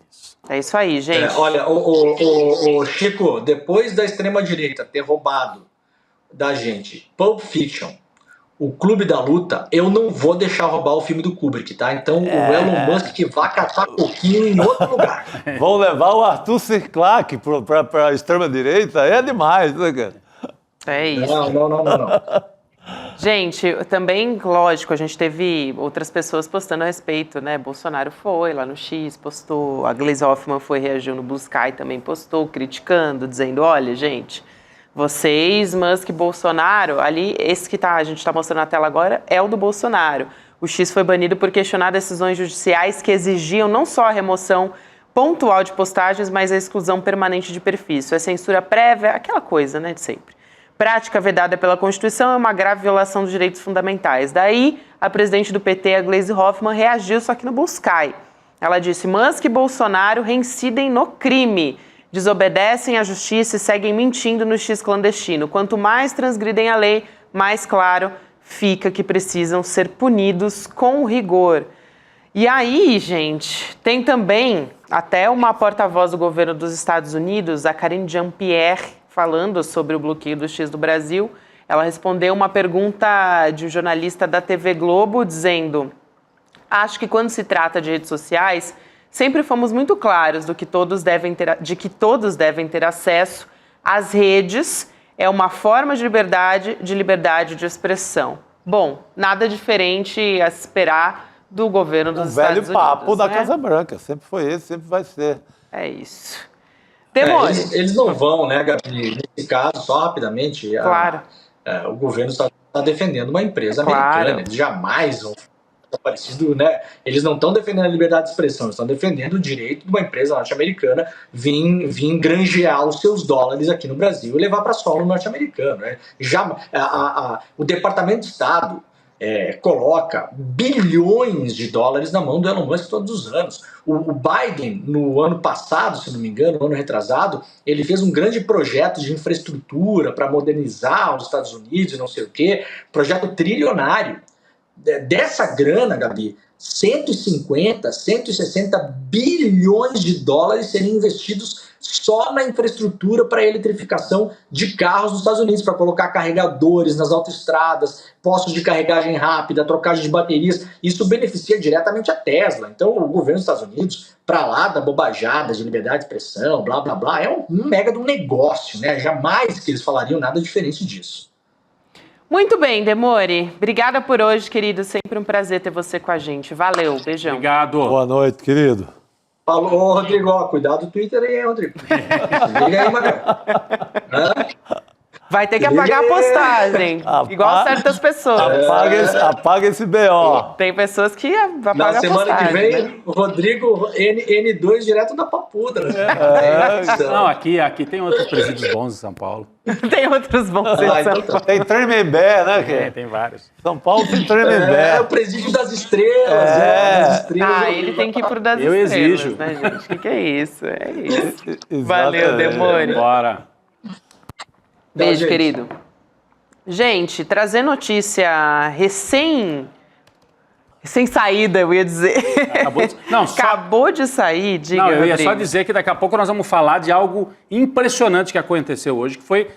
dólares. É isso aí, gente. Olha, o Chico, depois da extrema-direita ter roubado da gente Pulp Fiction, o Clube da Luta, eu não vou deixar roubar o filme do Kubrick, tá? Então o Elon Musk que vai catar coquinho em outro lugar. Vão levar o Arthur C. Clarke para a extrema-direita? É demais, né, cara? É isso. Não. Gente, também, lógico, a gente teve outras pessoas postando a respeito, né? Bolsonaro foi lá no X, postou, a Gleisi Hoffmann reagiu no Blue Sky, também postou, criticando, dizendo, olha, gente, vocês, Musk e Bolsonaro, ali, esse que a gente está mostrando na tela agora é o do Bolsonaro. O X foi banido por questionar decisões judiciais que exigiam não só a remoção pontual de postagens, mas a exclusão permanente de perfis. Isso é censura prévia, aquela coisa, né, de sempre. Prática vedada pela Constituição é uma grave violação dos direitos fundamentais. Daí, a presidente do PT, a Gleisi Hoffmann, reagiu só que no Blue Sky. Ela disse, Musk e Bolsonaro reincidem no crime, desobedecem à justiça e seguem mentindo no X clandestino. Quanto mais transgridem a lei, mais claro fica que precisam ser punidos com rigor. E aí, gente, tem também até uma porta-voz do governo dos Estados Unidos, a Karine Jean-Pierre, falando sobre o bloqueio do X do Brasil. Ela respondeu uma pergunta de um jornalista da TV Globo, dizendo, acho que quando se trata de redes sociais, sempre fomos muito claros de que todos devem ter acesso às redes, é uma forma de liberdade de expressão. Bom, nada diferente a se esperar do governo dos Estados Unidos. O velho papo da Casa Branca, sempre foi esse, sempre vai ser. É isso. Eles não vão, né, Gabi? Nesse caso, só rapidamente, claro. O governo está defendendo uma empresa americana, eles jamais vão parecido, né? Eles não estão defendendo a liberdade de expressão, eles estão defendendo o direito de uma empresa norte-americana vir granjear os seus dólares aqui no Brasil e levar para solo norte-americano, né? O Departamento de Estado coloca bilhões de dólares na mão do Elon Musk todos os anos. O Biden, no ano passado, se não me engano, no ano retrasado, ele fez um grande projeto de infraestrutura para modernizar os Estados Unidos e não sei o quê, projeto trilionário. Dessa grana, Gabi, 150, 160 bilhões de dólares seriam investidos só na infraestrutura para a eletrificação de carros nos Estados Unidos, para colocar carregadores nas autoestradas, postos de carregagem rápida, trocagem de baterias. Isso beneficia diretamente a Tesla. Então, o governo dos Estados Unidos, para lá da bobajada de liberdade de expressão, blá, blá, blá, é um mega de um negócio, né? Jamais que eles falariam nada diferente disso. Muito bem, Demore. Obrigada por hoje, querido. Sempre um prazer ter você com a gente. Valeu, beijão. Obrigado. Boa noite, querido. Falou, Rodrigo. Cuidado do Twitter aí, Rodrigo. Liga aí, Magal. Vai ter que apagar a postagem, igual certas pessoas. Apaga esse BO. Tem pessoas que apagam a postagem. Na semana que vem, né? o Rodrigo N2 direto da Papuda. Né? Não, aqui tem outros presídios bons em São Paulo. Tem outros bons em São Paulo. Tem Tremembé, né? Tem vários. São Paulo tem Tremembé. É o presídio das estrelas. Das estrelas. Ele tem que ir pro das Eu estrelas, exijo. né, gente? O que é isso? É isso. Exatamente. Valeu, Demore. Bora. Beijo, gente. querido. Gente, trazer notícia recém-saída, eu ia dizer. Acabou de sair, diga, Não, eu ia Rodrigo. só dizer que daqui a pouco nós vamos falar de algo impressionante que aconteceu hoje, que foi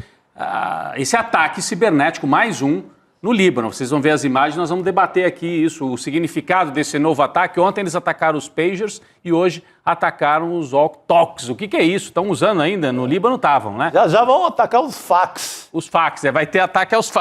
esse ataque cibernético, mais um, no Líbano. Vocês vão ver as imagens, nós vamos debater aqui isso, o significado desse novo ataque. Ontem eles atacaram os pagers e hoje atacaram os walkie-talkies. O que é isso? Estão usando ainda? No Líbano estavam, né? Já vão atacar os fax. Os fax, vai ter ataque aos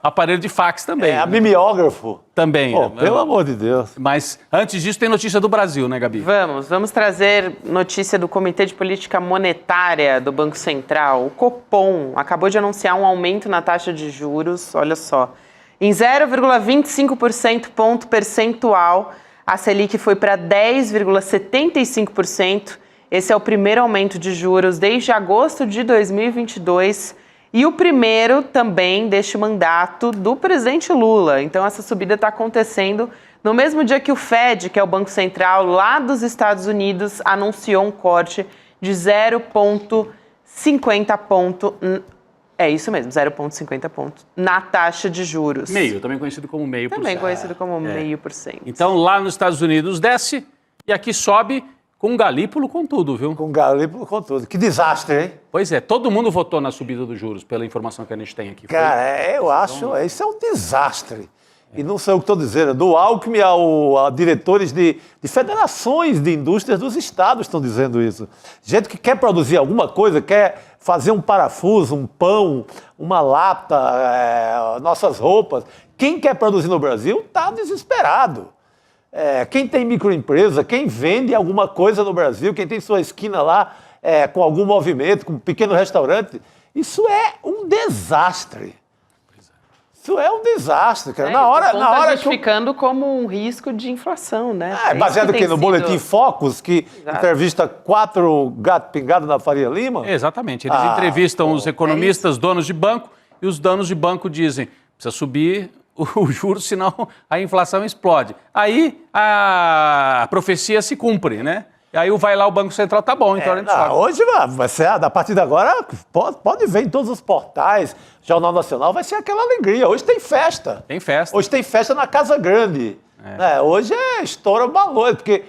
aparelhos de fax também. A mimeógrafo. Também. Pô, pelo amor de Deus. Mas antes disso tem notícia do Brasil, né, Gabi? Vamos trazer notícia do Comitê de Política Monetária do Banco Central. O Copom acabou de anunciar um aumento na taxa de juros, olha só, em 0,25% ponto percentual. A Selic foi para 10,75%. Esse é o primeiro aumento de juros desde agosto de 2022 e o primeiro também deste mandato do presidente Lula. Então, essa subida está acontecendo no mesmo dia que o Fed, que é o Banco Central lá dos Estados Unidos, anunciou um corte de 0,50 ponto. É isso mesmo, 0,50 pontos na taxa de juros. Meio, também conhecido como 0,5%. Também conhecido como 0,5%. Então, lá nos Estados Unidos desce e aqui sobe com Galípolo com tudo, viu? Com Galípolo, com tudo. Que desastre, hein? Pois é, todo mundo votou na subida dos juros, pela informação que a gente tem aqui. Cara, eu acho, isso é um desastre. E não sei o que estou dizendo, do Alckmin a diretores de federações de indústrias dos estados estão dizendo isso. Gente que quer produzir alguma coisa, quer fazer um parafuso, um pão, uma lata, nossas roupas. Quem quer produzir no Brasil está desesperado. Quem tem microempresa, quem vende alguma coisa no Brasil, quem tem sua esquina lá com algum movimento, com um pequeno restaurante, isso é um desastre. Isso é um desastre, cara. Na hora justificando como um risco de inflação, né? Baseado aqui no Boletim Focus, que entrevista 4 gatos pingados na Faria Lima? Exatamente. Eles entrevistam os economistas, donos de banco, e os donos de banco dizem, precisa subir o juros, senão a inflação explode. Aí a profecia se cumpre, né? E aí vai lá o Banco Central, tá bom, então a gente sobe. Hoje vai ser, a partir de agora, pode ver em todos os portais, Jornal Nacional, vai ser aquela alegria. Hoje tem festa. Tem festa. Hoje tem festa na Casa Grande. Hoje estoura o balão, porque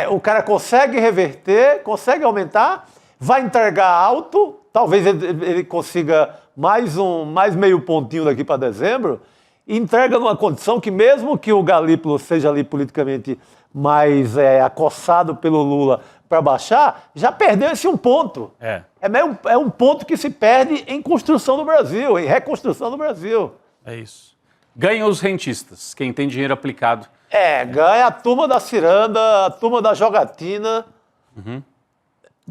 o cara consegue reverter, consegue aumentar, vai entregar alto, talvez ele consiga mais meio pontinho daqui para dezembro, e entrega numa condição que mesmo que o Galípolo seja ali politicamente mais acossado pelo Lula para baixar, já perdeu esse um ponto. É um ponto que se perde em construção do Brasil, em reconstrução do Brasil. É isso. Ganham os rentistas, quem tem dinheiro aplicado. Ganha a turma da ciranda, a turma da jogatina.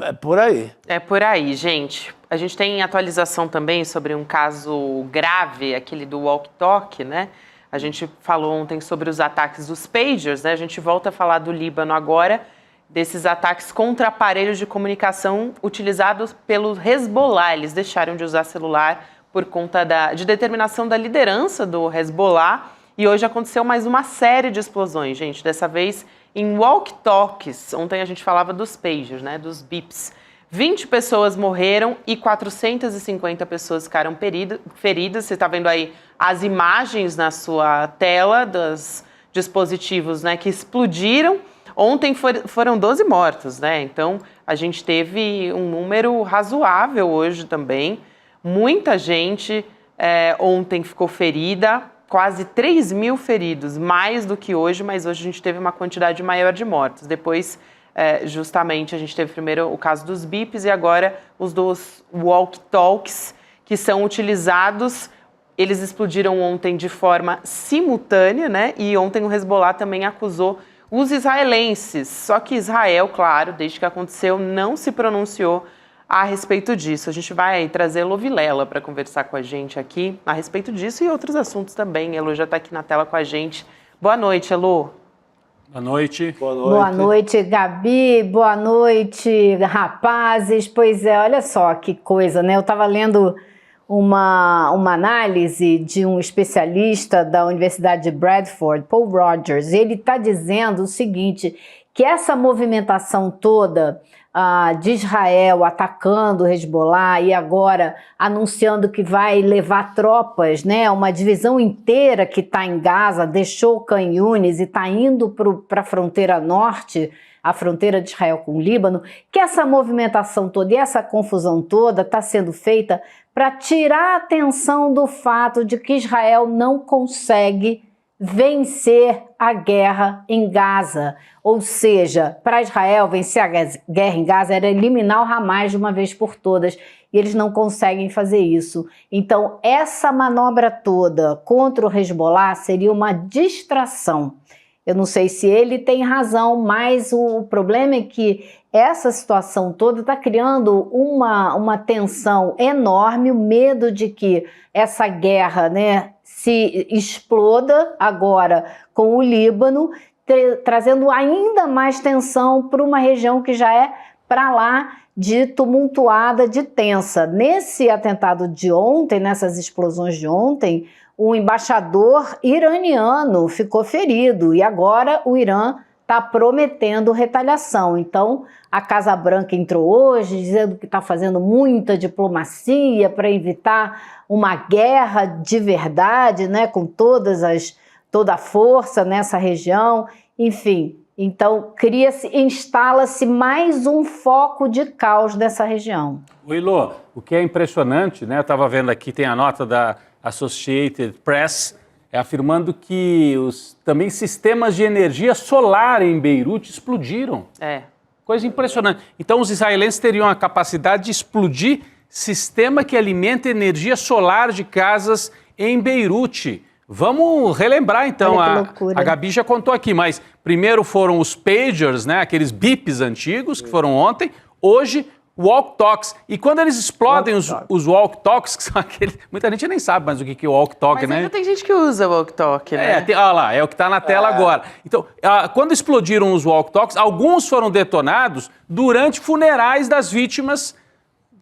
É por aí. É por aí, gente. A gente tem atualização também sobre um caso grave, aquele do Walk Talk, né? A gente falou ontem sobre os ataques dos pagers, né? A gente volta a falar do Líbano agora, desses ataques contra aparelhos de comunicação utilizados pelo Hezbollah. Eles deixaram de usar celular por conta de determinação da liderança do Hezbollah. E hoje aconteceu mais uma série de explosões, gente. Dessa vez em walkie-talkies. Ontem a gente falava dos pagers, né? Dos bips. 20 pessoas morreram e 450 pessoas ficaram feridas. Você está vendo aí as imagens na sua tela dos dispositivos, né, que explodiram. Ontem foram 12 mortos, né? Então a gente teve um número razoável hoje também. Muita gente ontem ficou ferida, quase 3 mil feridos, mais do que hoje, mas hoje a gente teve uma quantidade maior de mortos. Depois, justamente, a gente teve primeiro o caso dos bips e agora os dos walkie-talkies, que são utilizados. Eles explodiram ontem de forma simultânea, né? E ontem o Hezbollah também acusou os israelenses. Só que Israel, claro, desde que aconteceu, não se pronunciou a respeito disso. A gente vai trazer Elô Vilela para conversar com a gente aqui a respeito disso e outros assuntos também. Elô já está aqui na tela com a gente. Boa noite, Elô. Boa noite. Boa noite, Gabi. Boa noite, rapazes. Pois é, olha só que coisa, né? Eu estava lendo uma análise de um especialista da Universidade de Bradford, Paul Rogers. Ele está dizendo o seguinte, que essa movimentação toda de Israel atacando o Hezbollah e agora anunciando que vai levar tropas, né, uma divisão inteira que está em Gaza, deixou Khan Yunis e está indo para a fronteira norte, a fronteira de Israel com o Líbano, que essa movimentação toda e essa confusão toda está sendo feita para tirar a atenção do fato de que Israel não consegue vencer a guerra em Gaza. Ou seja, para Israel vencer a guerra em Gaza era eliminar o Hamas de uma vez por todas, e eles não conseguem fazer isso. Então, essa manobra toda contra o Hezbollah seria uma distração. Eu não sei se ele tem razão, mas o problema é que essa situação toda está criando uma tensão enorme, o medo de que essa guerra, né, se exploda agora com o Líbano, trazendo ainda mais tensão para uma região que já é para lá de tumultuada, de tensa. Nesse atentado de ontem, nessas explosões de ontem, o embaixador iraniano ficou ferido e agora o Irã está prometendo retaliação. Então, a Casa Branca entrou hoje dizendo que está fazendo muita diplomacia para evitar uma guerra de verdade, né, com toda a força nessa região. Enfim, Então, instala-se mais um foco de caos nessa região. O Ilô, o que é impressionante, né? Eu estava vendo aqui, tem a nota da Associated Press, afirmando que também sistemas de energia solar em Beirute explodiram. Coisa impressionante. Então, os israelenses teriam a capacidade de explodir sistema que alimenta energia solar de casas em Beirute. Vamos relembrar, então. A Gabi já contou aqui, mas primeiro foram os pagers, né? Aqueles bips antigos que foram ontem. Hoje, walk-talks. E quando eles explodem os walk-talks, que são aqueles... Muita gente nem sabe mais o que é walk-talk, né? Mas ainda tem gente que usa walk-talk, né? Olha lá, é o que está na tela agora. Então, quando explodiram os walk-talks, alguns foram detonados durante funerais das vítimas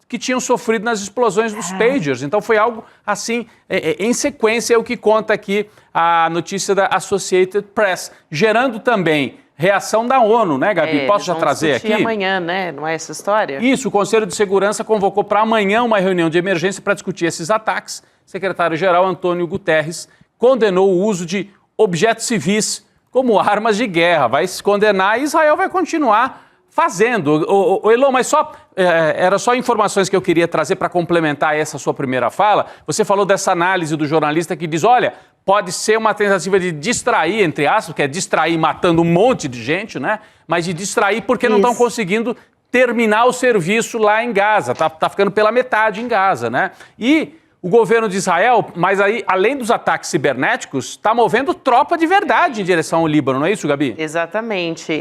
que tinham sofrido nas explosões dos pagers. Então, foi algo assim, em sequência, é o que conta aqui a notícia da Associated Press, gerando também reação da ONU, né, Gabi? Posso já trazer aqui? Amanhã, né? Não é essa história? Isso, o Conselho de Segurança convocou para amanhã uma reunião de emergência para discutir esses ataques. O secretário-geral Antônio Guterres condenou o uso de objetos civis como armas de guerra. Vai se condenar e Israel vai continuar fazendo. Elon, mas era só informações que eu queria trazer para complementar essa sua primeira fala. Você falou dessa análise do jornalista que diz, olha, pode ser uma tentativa de distrair, entre aspas, que é distrair matando um monte de gente, né? Mas de distrair porque não estão conseguindo terminar o serviço lá em Gaza. Tá ficando pela metade em Gaza, né? E o governo de Israel, mas aí, além dos ataques cibernéticos, está movendo tropa de verdade em direção ao Líbano, não é isso, Gabi? Exatamente.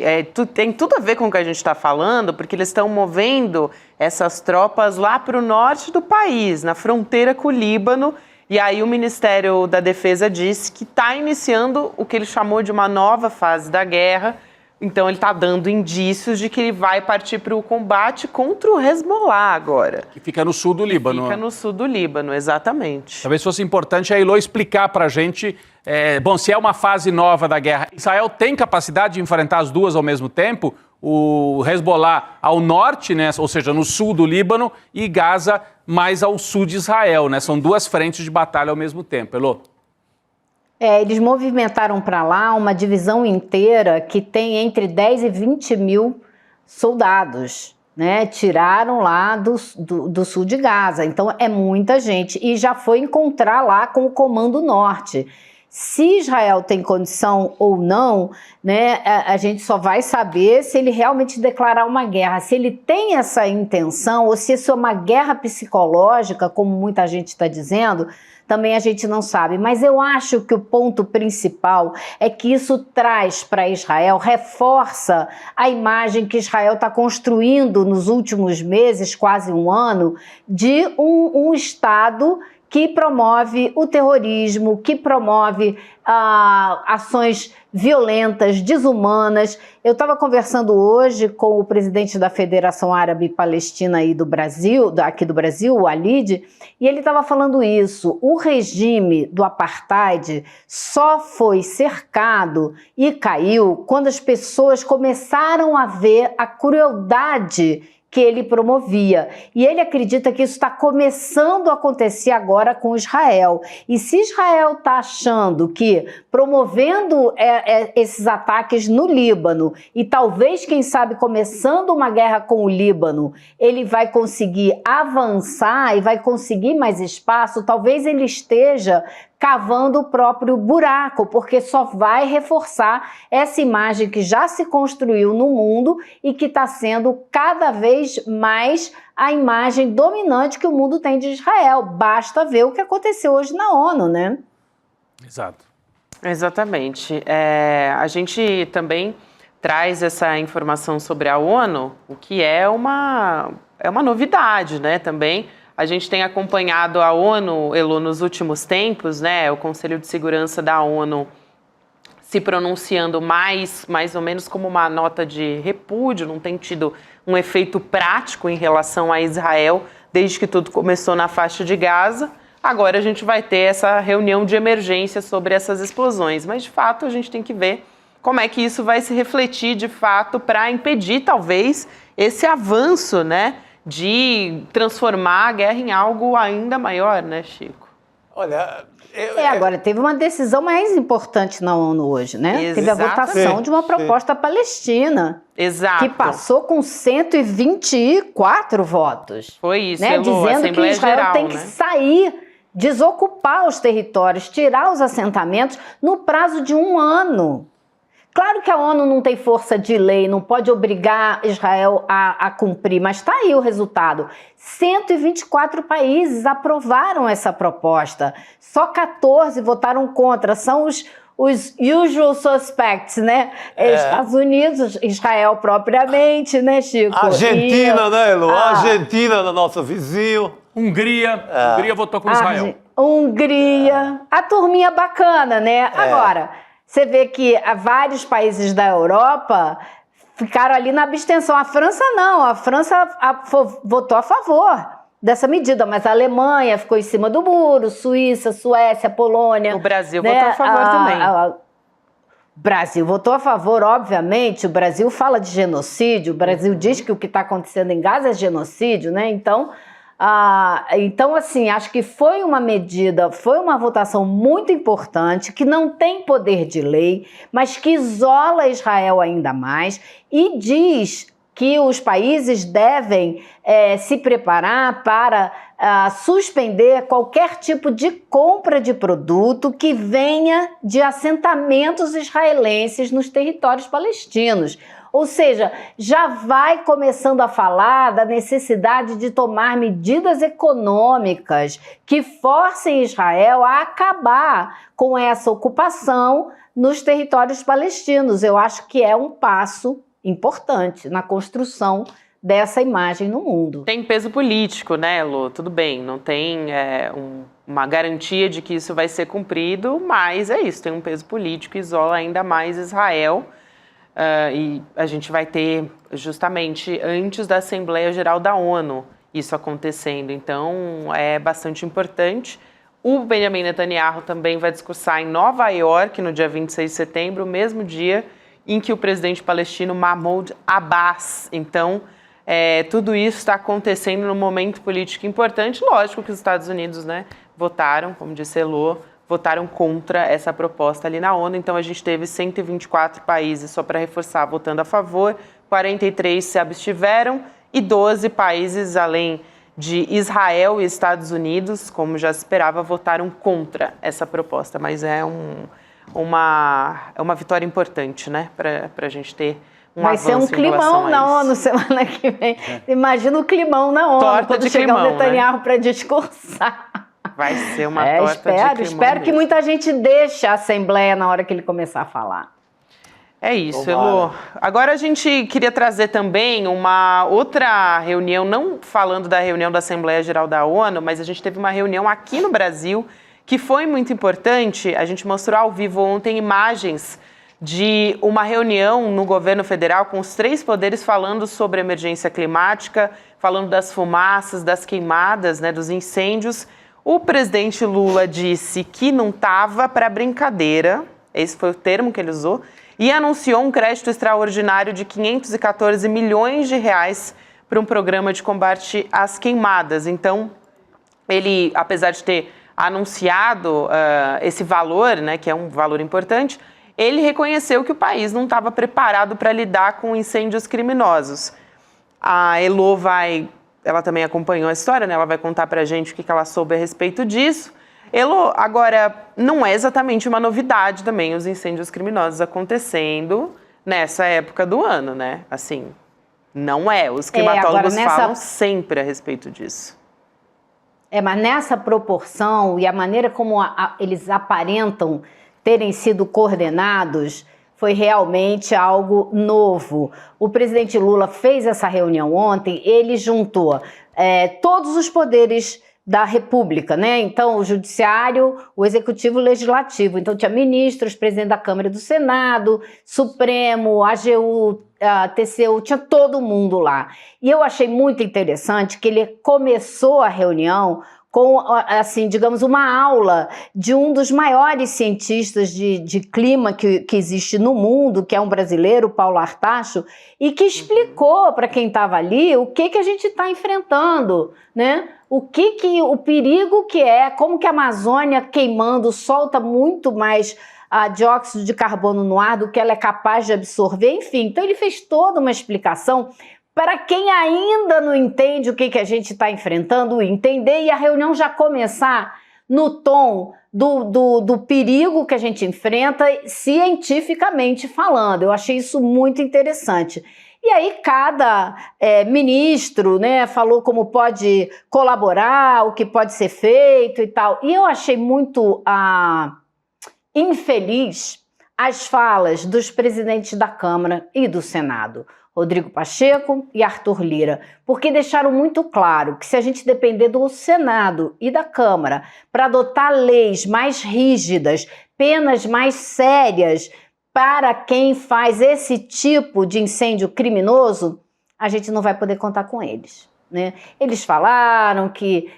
Tem tudo a ver com o que a gente está falando, porque eles estão movendo essas tropas lá para o norte do país, na fronteira com o Líbano. E aí o Ministério da Defesa disse que está iniciando o que ele chamou de uma nova fase da guerra. Então ele está dando indícios de que ele vai partir para o combate contra o Hezbollah agora. Que fica no sul do Líbano. Fica no sul do Líbano, exatamente. Talvez fosse importante a Ilô explicar para a gente, se é uma fase nova da guerra, Israel tem capacidade de enfrentar as duas ao mesmo tempo? O Hezbollah ao norte, né, ou seja, no sul do Líbano, e Gaza mais ao sul de Israel, né? São duas frentes de batalha ao mesmo tempo, Elô. Eles movimentaram para lá uma divisão inteira que tem entre 10 e 20 mil soldados, né? Tiraram lá do sul de Gaza. Então é muita gente. E já foi encontrar lá com o Comando Norte. Se Israel tem condição ou não, né, a gente só vai saber se ele realmente declarar uma guerra. Se ele tem essa intenção ou se isso é uma guerra psicológica, como muita gente está dizendo, também a gente não sabe. Mas eu acho que o ponto principal é que isso traz para Israel, reforça a imagem que Israel está construindo nos últimos meses, quase um ano, de um Estado que promove o terrorismo, que promove ações violentas, desumanas. Eu estava conversando hoje com o presidente da Federação Árabe Palestina aí aqui do Brasil, o Alid, e ele estava falando isso. O regime do apartheid só foi cercado e caiu quando as pessoas começaram a ver a crueldade que ele promovia. E ele acredita que isso está começando a acontecer agora com Israel. E se Israel está achando que promovendo esses ataques no Líbano e talvez, quem sabe, começando uma guerra com o Líbano, ele vai conseguir avançar e vai conseguir mais espaço, talvez ele esteja cavando o próprio buraco, porque só vai reforçar essa imagem que já se construiu no mundo e que está sendo cada vez mais a imagem dominante que o mundo tem de Israel. Basta ver o que aconteceu hoje na ONU, né? Exato. Exatamente. A gente também traz essa informação sobre a ONU, o que é uma novidade, né, também. A gente tem acompanhado a ONU, Elô, nos últimos tempos, né? O Conselho de Segurança da ONU se pronunciando mais ou menos como uma nota de repúdio, não tem tido um efeito prático em relação a Israel desde que tudo começou na faixa de Gaza. Agora a gente vai ter essa reunião de emergência sobre essas explosões, mas de fato a gente tem que ver como é que isso vai se refletir de fato para impedir talvez esse avanço, né? De transformar a guerra em algo ainda maior, né, Chico? Olha, Agora, teve uma decisão mais importante na ONU hoje, né? Teve a votação de uma proposta palestina. Exato. Que passou com 124 votos. Foi isso, né? Elô, Dizendo que Israel Geral, tem que sair, desocupar os territórios, tirar os assentamentos no prazo de 1 ano. Claro que a ONU não tem força de lei, não pode obrigar Israel a cumprir, mas está aí o resultado. 124 países aprovaram essa proposta, só 14 votaram contra, são os usual suspects, né? Estados Unidos, Israel propriamente, né, Chico? Argentina, né, Elô? Argentina, nosso vizinho. Hungria votou com Israel. Hungria, a turminha bacana, né? Agora, você vê que vários países da Europa ficaram ali na abstenção. A França não, a França votou a favor dessa medida, mas a Alemanha ficou em cima do muro, Suíça, Suécia, Polônia. O Brasil votou a favor também. O Brasil votou a favor, obviamente. O Brasil fala de genocídio, o Brasil diz que o que está acontecendo em Gaza é genocídio, né? Então, assim, acho que foi uma medida, foi uma votação muito importante, que não tem poder de lei, mas que isola Israel ainda mais e diz que os países devem se preparar para suspender qualquer tipo de compra de produto que venha de assentamentos israelenses nos territórios palestinos. Ou seja, já vai começando a falar da necessidade de tomar medidas econômicas que forcem Israel a acabar com essa ocupação nos territórios palestinos. Eu acho que é um passo importante na construção dessa imagem no mundo. Tem peso político, né, Elô? Tudo bem, não tem uma garantia de que isso vai ser cumprido, mas é isso, tem um peso político, isola ainda mais Israel. E a gente vai ter justamente antes da Assembleia Geral da ONU isso acontecendo, então é bastante importante. O Benjamin Netanyahu também vai discursar em Nova York no dia 26 de setembro, o mesmo dia em que o presidente palestino Mahmoud Abbas. Então, tudo isso está acontecendo num momento político importante. Lógico que os Estados Unidos, né, votaram, como disse Elô, votaram contra essa proposta ali na ONU. Então, a gente teve 124 países, só para reforçar, votando a favor, 43 se abstiveram e 12 países, além de Israel e Estados Unidos, como já se esperava, votaram contra essa proposta. Mas é uma vitória importante, né, para a gente ter vai ser um climão na ONU semana que vem. Imagina o climão na ONU, torta quando chegar o Netanyahu, né, para discursar. Vai ser uma torta de climão. Espero que muita gente deixe a Assembleia na hora que ele começar a falar. É isso, Elô. Agora a gente queria trazer também uma outra reunião, não falando da reunião da Assembleia Geral da ONU, mas a gente teve uma reunião aqui no Brasil que foi muito importante. A gente mostrou ao vivo ontem imagens de uma reunião no governo federal com os 3 poderes falando sobre a emergência climática, falando das fumaças, das queimadas, né, dos incêndios. O presidente Lula disse que não estava para brincadeira, esse foi o termo que ele usou, e anunciou um crédito extraordinário de 514 milhões de reais para um programa de combate às queimadas. Então, ele, apesar de ter anunciado esse valor, né, que é um valor importante, ele reconheceu que o país não estava preparado para lidar com incêndios criminosos. A Elô ela também acompanhou a história, né? Ela vai contar pra gente o que ela soube a respeito disso. Elô, agora, não é exatamente uma novidade também os incêndios criminosos acontecendo nessa época do ano, né? Assim, não é. Os climatólogos falam sempre a respeito disso. Mas nessa proporção e a maneira como eles aparentam terem sido coordenados, foi realmente algo novo. O presidente Lula fez essa reunião ontem, ele juntou todos os poderes da República, né? Então, o Judiciário, o Executivo e o Legislativo. Então, tinha ministros, presidente da Câmara e do Senado, Supremo, AGU, TCU, tinha todo mundo lá. E eu achei muito interessante que ele começou a reunião com, assim, digamos, uma aula de um dos maiores cientistas de clima que existe no mundo, que é um brasileiro, Paulo Artacho, e que explicou para quem estava ali o que a gente está enfrentando, né? o perigo que é, como que a Amazônia queimando solta muito mais dióxido de carbono no ar do que ela é capaz de absorver, enfim. Então ele fez toda uma explicação para quem ainda não entende o que a gente está enfrentando, entender, e a reunião já começar no tom do perigo que a gente enfrenta, cientificamente falando. Eu achei isso muito interessante. E aí cada ministro, né, falou como pode colaborar, o que pode ser feito e tal. E eu achei muito infeliz as falas dos presidentes da Câmara e do Senado, Rodrigo Pacheco e Arthur Lira, porque deixaram muito claro que se a gente depender do Senado e da Câmara para adotar leis mais rígidas, penas mais sérias para quem faz esse tipo de incêndio criminoso, a gente não vai poder contar com eles, né? Eles falaram que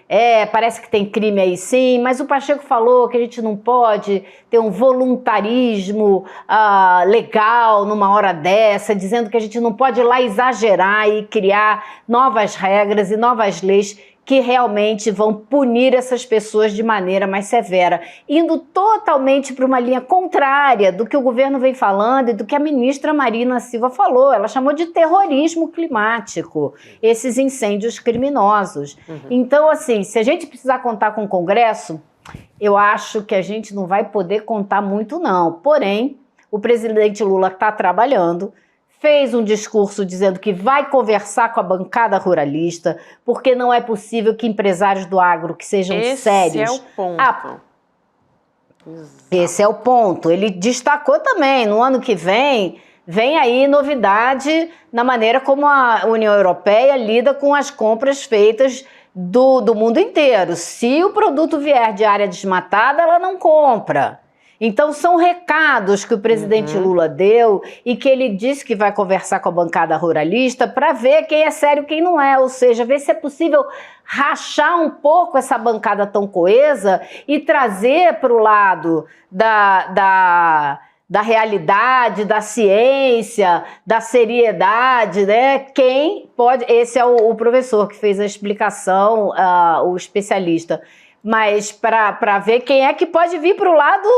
parece que tem crime aí sim, mas o Pacheco falou que a gente não pode ter um voluntarismo legal numa hora dessa, dizendo que a gente não pode ir lá exagerar e criar novas regras e novas leis que realmente vão punir essas pessoas de maneira mais severa, indo totalmente para uma linha contrária do que o governo vem falando e do que a ministra Marina Silva falou. Ela chamou de terrorismo climático, esses incêndios criminosos. Então, assim, se a gente precisar contar com o Congresso, eu acho que a gente não vai poder contar muito, não. Porém, o presidente Lula está trabalhando, fez um discurso dizendo que vai conversar com a bancada ruralista, porque não é possível que empresários do agro que sejam sérios... Esse é o ponto. Esse é o ponto. Ele destacou também, no ano que vem aí novidade na maneira como a União Europeia lida com as compras feitas do mundo inteiro. Se o produto vier de área desmatada, ela não compra. Então, são recados que o presidente Lula deu e que ele disse que vai conversar com a bancada ruralista para ver quem é sério e quem não é, ou seja, ver se é possível rachar um pouco essa bancada tão coesa e trazer para o lado da realidade, da ciência, da seriedade, né? Quem pode... Esse é o professor que fez a explicação, o especialista. Mas para ver quem é que pode vir para o lado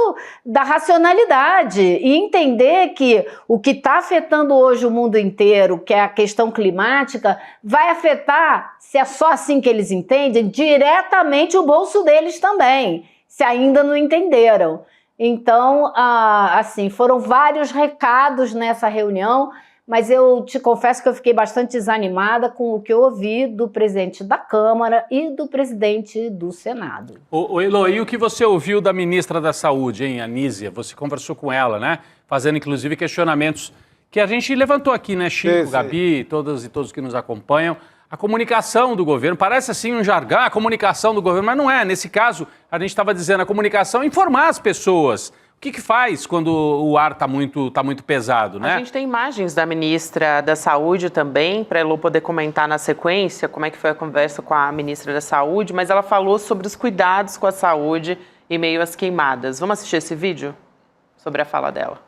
da racionalidade e entender que o que está afetando hoje o mundo inteiro, que é a questão climática, vai afetar, se é só assim que eles entendem, diretamente o bolso deles também, se ainda não entenderam. Então, assim, foram vários recados nessa reunião, mas eu te confesso que eu fiquei bastante desanimada com o que eu ouvi do presidente da Câmara e do presidente do Senado. Elo, e o que você ouviu da ministra da Saúde, hein, Anísia? Você conversou com ela, né? Fazendo, inclusive, questionamentos que a gente levantou aqui, né, Chico, Gabi, todas e todos que nos acompanham. A comunicação do governo, parece assim um jargão, a comunicação do governo, mas não é. Nesse caso, a gente estava dizendo, a comunicação é informar as pessoas. O que faz quando o ar está muito pesado, né? A gente tem imagens da ministra da Saúde também, para a Elo poder comentar na sequência como é que foi a conversa com a ministra da Saúde, mas ela falou sobre os cuidados com a saúde em meio às queimadas. Vamos assistir esse vídeo sobre a fala dela.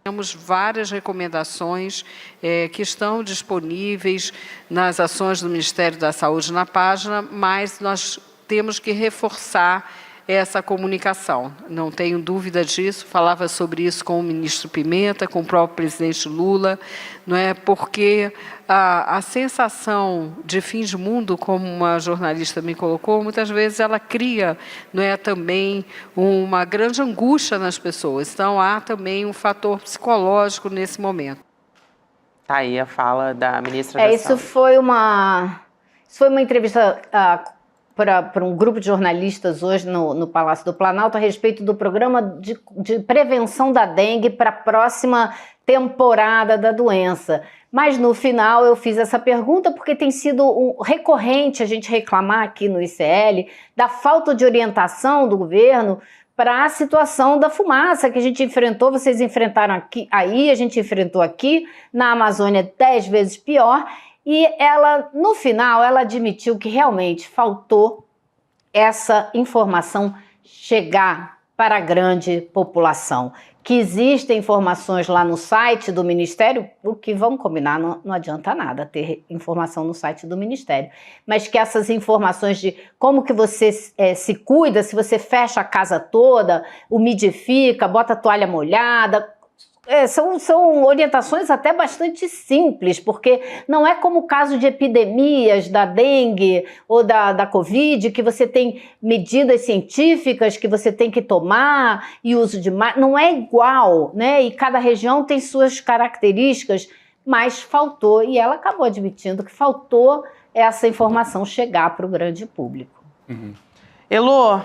Temos várias recomendações que estão disponíveis nas ações do Ministério da Saúde na página, mas nós temos que reforçar essa comunicação. Não tenho dúvida disso, falava sobre isso com o ministro Pimenta, com o próprio presidente Lula, não é? Porque a sensação de fim de mundo, como uma jornalista me colocou, muitas vezes ela cria, não é, também uma grande angústia nas pessoas. Então, há também um fator psicológico nesse momento. Tá aí a fala da ministra da Saúde. Isso foi uma entrevista para um grupo de jornalistas hoje no Palácio do Planalto a respeito do programa de prevenção da dengue para a próxima temporada da doença. Mas no final eu fiz essa pergunta porque tem sido recorrente a gente reclamar aqui no ICL da falta de orientação do governo para a situação da fumaça que a gente enfrentou, vocês enfrentaram aqui, aí a gente enfrentou aqui, na Amazônia 10 vezes pior. E ela, no final, ela admitiu que realmente faltou essa informação chegar para a grande população. que existem informações lá no site do Ministério, o que, vamos combinar, não adianta nada ter informação no site do Ministério, mas que essas informações de como que você se cuida, se você fecha a casa toda, umidifica, bota a toalha molhada, são orientações até bastante simples, porque não é como o caso de epidemias da dengue ou da Covid, que você tem medidas científicas que você tem que tomar e uso de máscara. Não é igual, né? E cada região tem suas características, mas faltou, e ela acabou admitindo que faltou essa informação chegar para o grande público. Elô,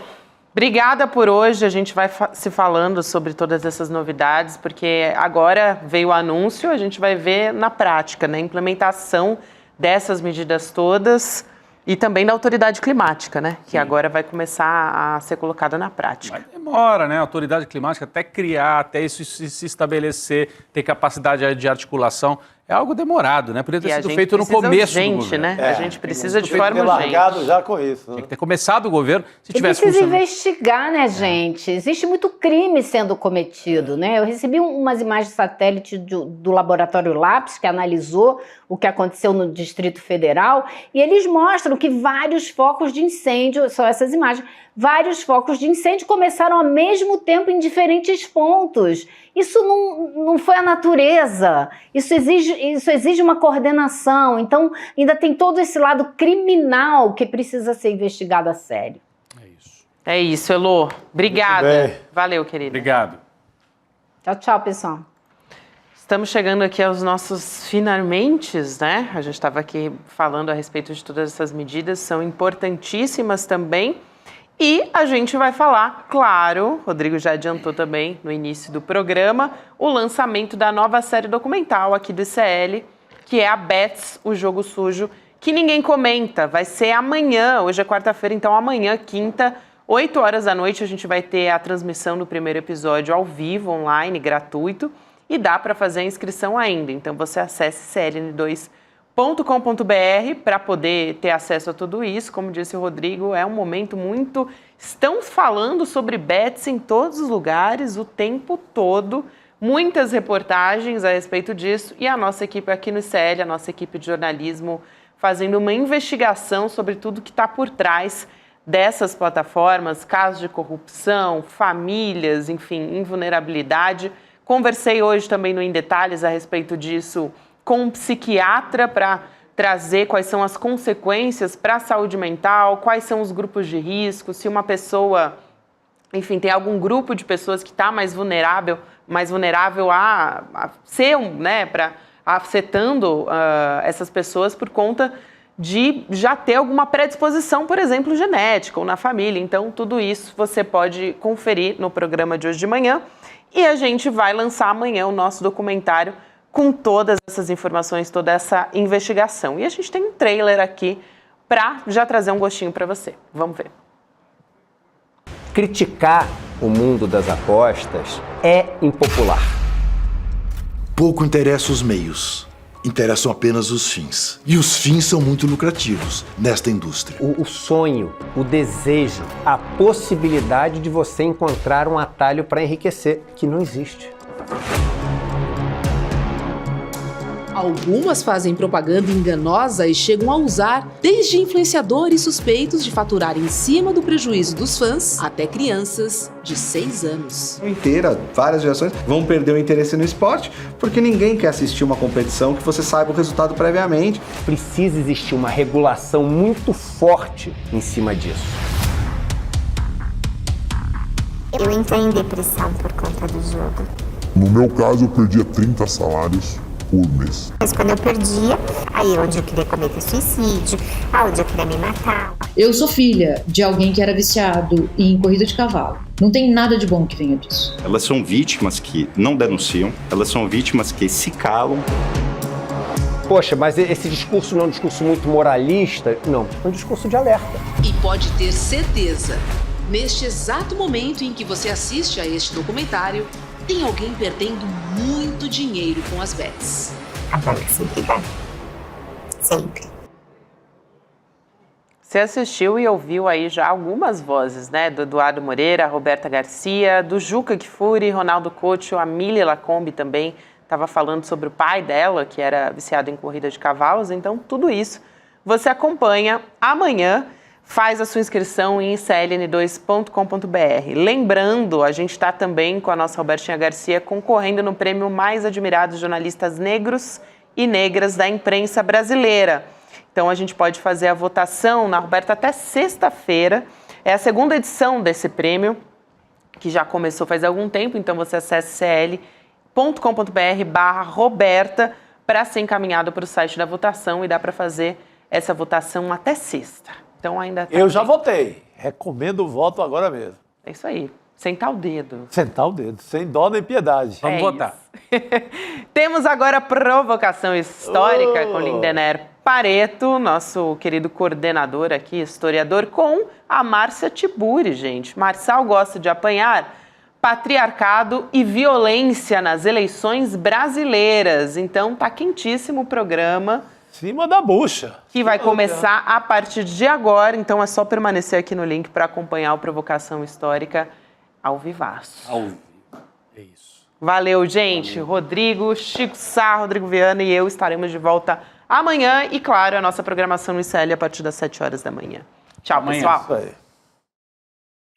obrigada por hoje, a gente vai se falando sobre todas essas novidades, porque agora veio o anúncio, a gente vai ver na prática, né, a implementação dessas medidas todas e também da autoridade climática, né, que agora vai começar a ser colocada na prática. Mas demora, né, a autoridade climática até criar, até isso se estabelecer, ter capacidade de articulação. É algo demorado, né? Poderia ter sido feito no começo do governo. Né? A gente precisa de forma urgente. Largado já com isso. Tinha que ter começado o governo se tivesse precisa funcionando. investigar, né, gente? Existe muito crime sendo cometido, né? Eu recebi umas imagens de satélite do laboratório Laps, que analisou o que aconteceu no Distrito Federal, e eles mostram que vários focos de incêndio, são essas imagens, vários focos de incêndio começaram ao mesmo tempo em diferentes pontos. Isso não foi a natureza, isso exige uma coordenação, então ainda tem todo esse lado criminal que precisa ser investigado a sério. É isso, Elô. Obrigada. Valeu, querida. Obrigado. Tchau, tchau, pessoal. Estamos chegando aqui aos nossos finalmentes, né? A gente estava aqui falando a respeito de todas essas medidas, são importantíssimas também. E a gente vai falar, claro, o Rodrigo já adiantou também no início do programa, o lançamento da nova série documental aqui do ICL, que é a Betts, o Jogo Sujo, que ninguém comenta. Vai ser amanhã, hoje é quarta-feira, então amanhã, quinta, 8 horas da noite, a gente vai ter a transmissão do primeiro episódio ao vivo, online, gratuito, e dá para fazer a inscrição ainda. Então você acesse cln2.com.br para poder ter acesso a tudo isso. Como disse o Rodrigo, é um momento muito... Estão falando sobre bets em todos os lugares, o tempo todo. Muitas reportagens a respeito disso. E a nossa equipe aqui no ICL, a nossa equipe de jornalismo, fazendo uma investigação sobre tudo que está por trás dessas plataformas, casos de corrupção, famílias, enfim, invulnerabilidade. Conversei hoje também no Em Detalhes a respeito disso com um psiquiatra para trazer quais são as consequências para a saúde mental, quais são os grupos de risco, se uma pessoa, enfim, tem algum grupo de pessoas que está mais vulnerável a ser, né, afetando essas pessoas por conta de já ter alguma predisposição, por exemplo, genética ou na família. Então, tudo isso você pode conferir no programa de hoje de manhã. E a gente vai lançar amanhã o nosso documentário com todas essas informações, toda essa investigação. E a gente tem um trailer aqui para já trazer um gostinho para você. Vamos ver. Criticar o mundo das apostas é impopular. Pouco interessa os meios, interessam apenas os fins. E os fins são muito lucrativos nesta indústria. O sonho, o desejo, a possibilidade de você encontrar um atalho para enriquecer, que não existe. Algumas fazem propaganda enganosa e chegam a usar desde influenciadores suspeitos de faturar em cima do prejuízo dos fãs até crianças de 6 anos. Inteira, várias gerações vão perder o interesse no esporte porque ninguém quer assistir uma competição que você saiba o resultado previamente. Precisa existir uma regulação muito forte em cima disso. Eu entrei em depressão por conta do jogo. No meu caso, eu perdia 30 salários por mês. Mas quando eu perdia, aí onde eu queria cometer suicídio, onde eu queria me matar. Eu sou filha de alguém que era viciado em corrida de cavalo. Não tem nada de bom que venha disso. Elas são vítimas que não denunciam, elas são vítimas que se calam. Poxa, mas esse discurso não é um discurso muito moralista? Não, é um discurso de alerta. E pode ter certeza, neste exato momento em que você assiste a este documentário, tem alguém perdendo muito dinheiro com as bets. A banca sempre dá. Sempre. Você assistiu e ouviu aí já algumas vozes, né? Do Eduardo Moreira, Roberta Garcia, do Juca Kfouri, Ronaldo Couto, a Mili Lacombe também estava falando sobre o pai dela, que era viciado em corrida de cavalos. Então, tudo isso você acompanha amanhã. Faz a sua inscrição em icln2.com.br. Lembrando, a gente está também com a nossa Robertinha Garcia concorrendo no prêmio Mais Admirados Jornalistas Negros e Negras da Imprensa Brasileira. Então a gente pode fazer a votação na Roberta até sexta-feira. É a segunda edição desse prêmio, que já começou faz algum tempo, então você acessa cl.com.br/Roberta para ser encaminhado para o site da votação e dá para fazer essa votação até sexta. Então ainda tá. Eu já votei. Recomendo o voto agora mesmo. É isso aí. Sentar o dedo. Sentar o dedo, sem dó nem piedade. Vamos votar. Temos agora provocação histórica com Lindener Pareto, nosso querido coordenador aqui, historiador, com a Márcia Tiburi, gente. Marçal gosta de apanhar patriarcado e violência nas eleições brasileiras. Então tá quentíssimo o programa. Cima da bucha. Que vai começar a partir de agora. Então é só permanecer aqui no link para acompanhar o Provocação Histórica ao vivaço. Ao vivo. É isso. Valeu, gente. Rodrigo, Chico Sá, Rodrigo Viana e eu estaremos de volta amanhã. E, claro, a nossa programação no ICL a partir das 7 horas da manhã. Tchau, amanhã, pessoal. Isso aí.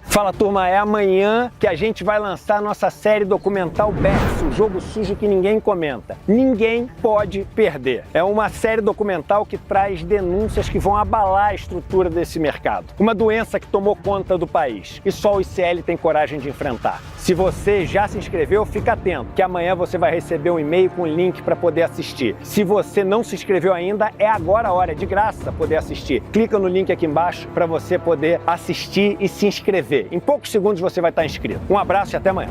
Fala, turma, é amanhã que a gente vai lançar a nossa série documental Bets, o jogo sujo que ninguém comenta. Ninguém pode perder. É uma série documental que traz denúncias que vão abalar a estrutura desse mercado. Uma doença que tomou conta do país e só o ICL tem coragem de enfrentar. Se você já se inscreveu, fica atento, que amanhã você vai receber um e-mail com o link para poder assistir. Se você não se inscreveu ainda, é agora a hora, é de graça poder assistir. Clica no link aqui embaixo para você poder assistir e se inscrever. Em poucos segundos você vai estar inscrito. Um abraço e até amanhã.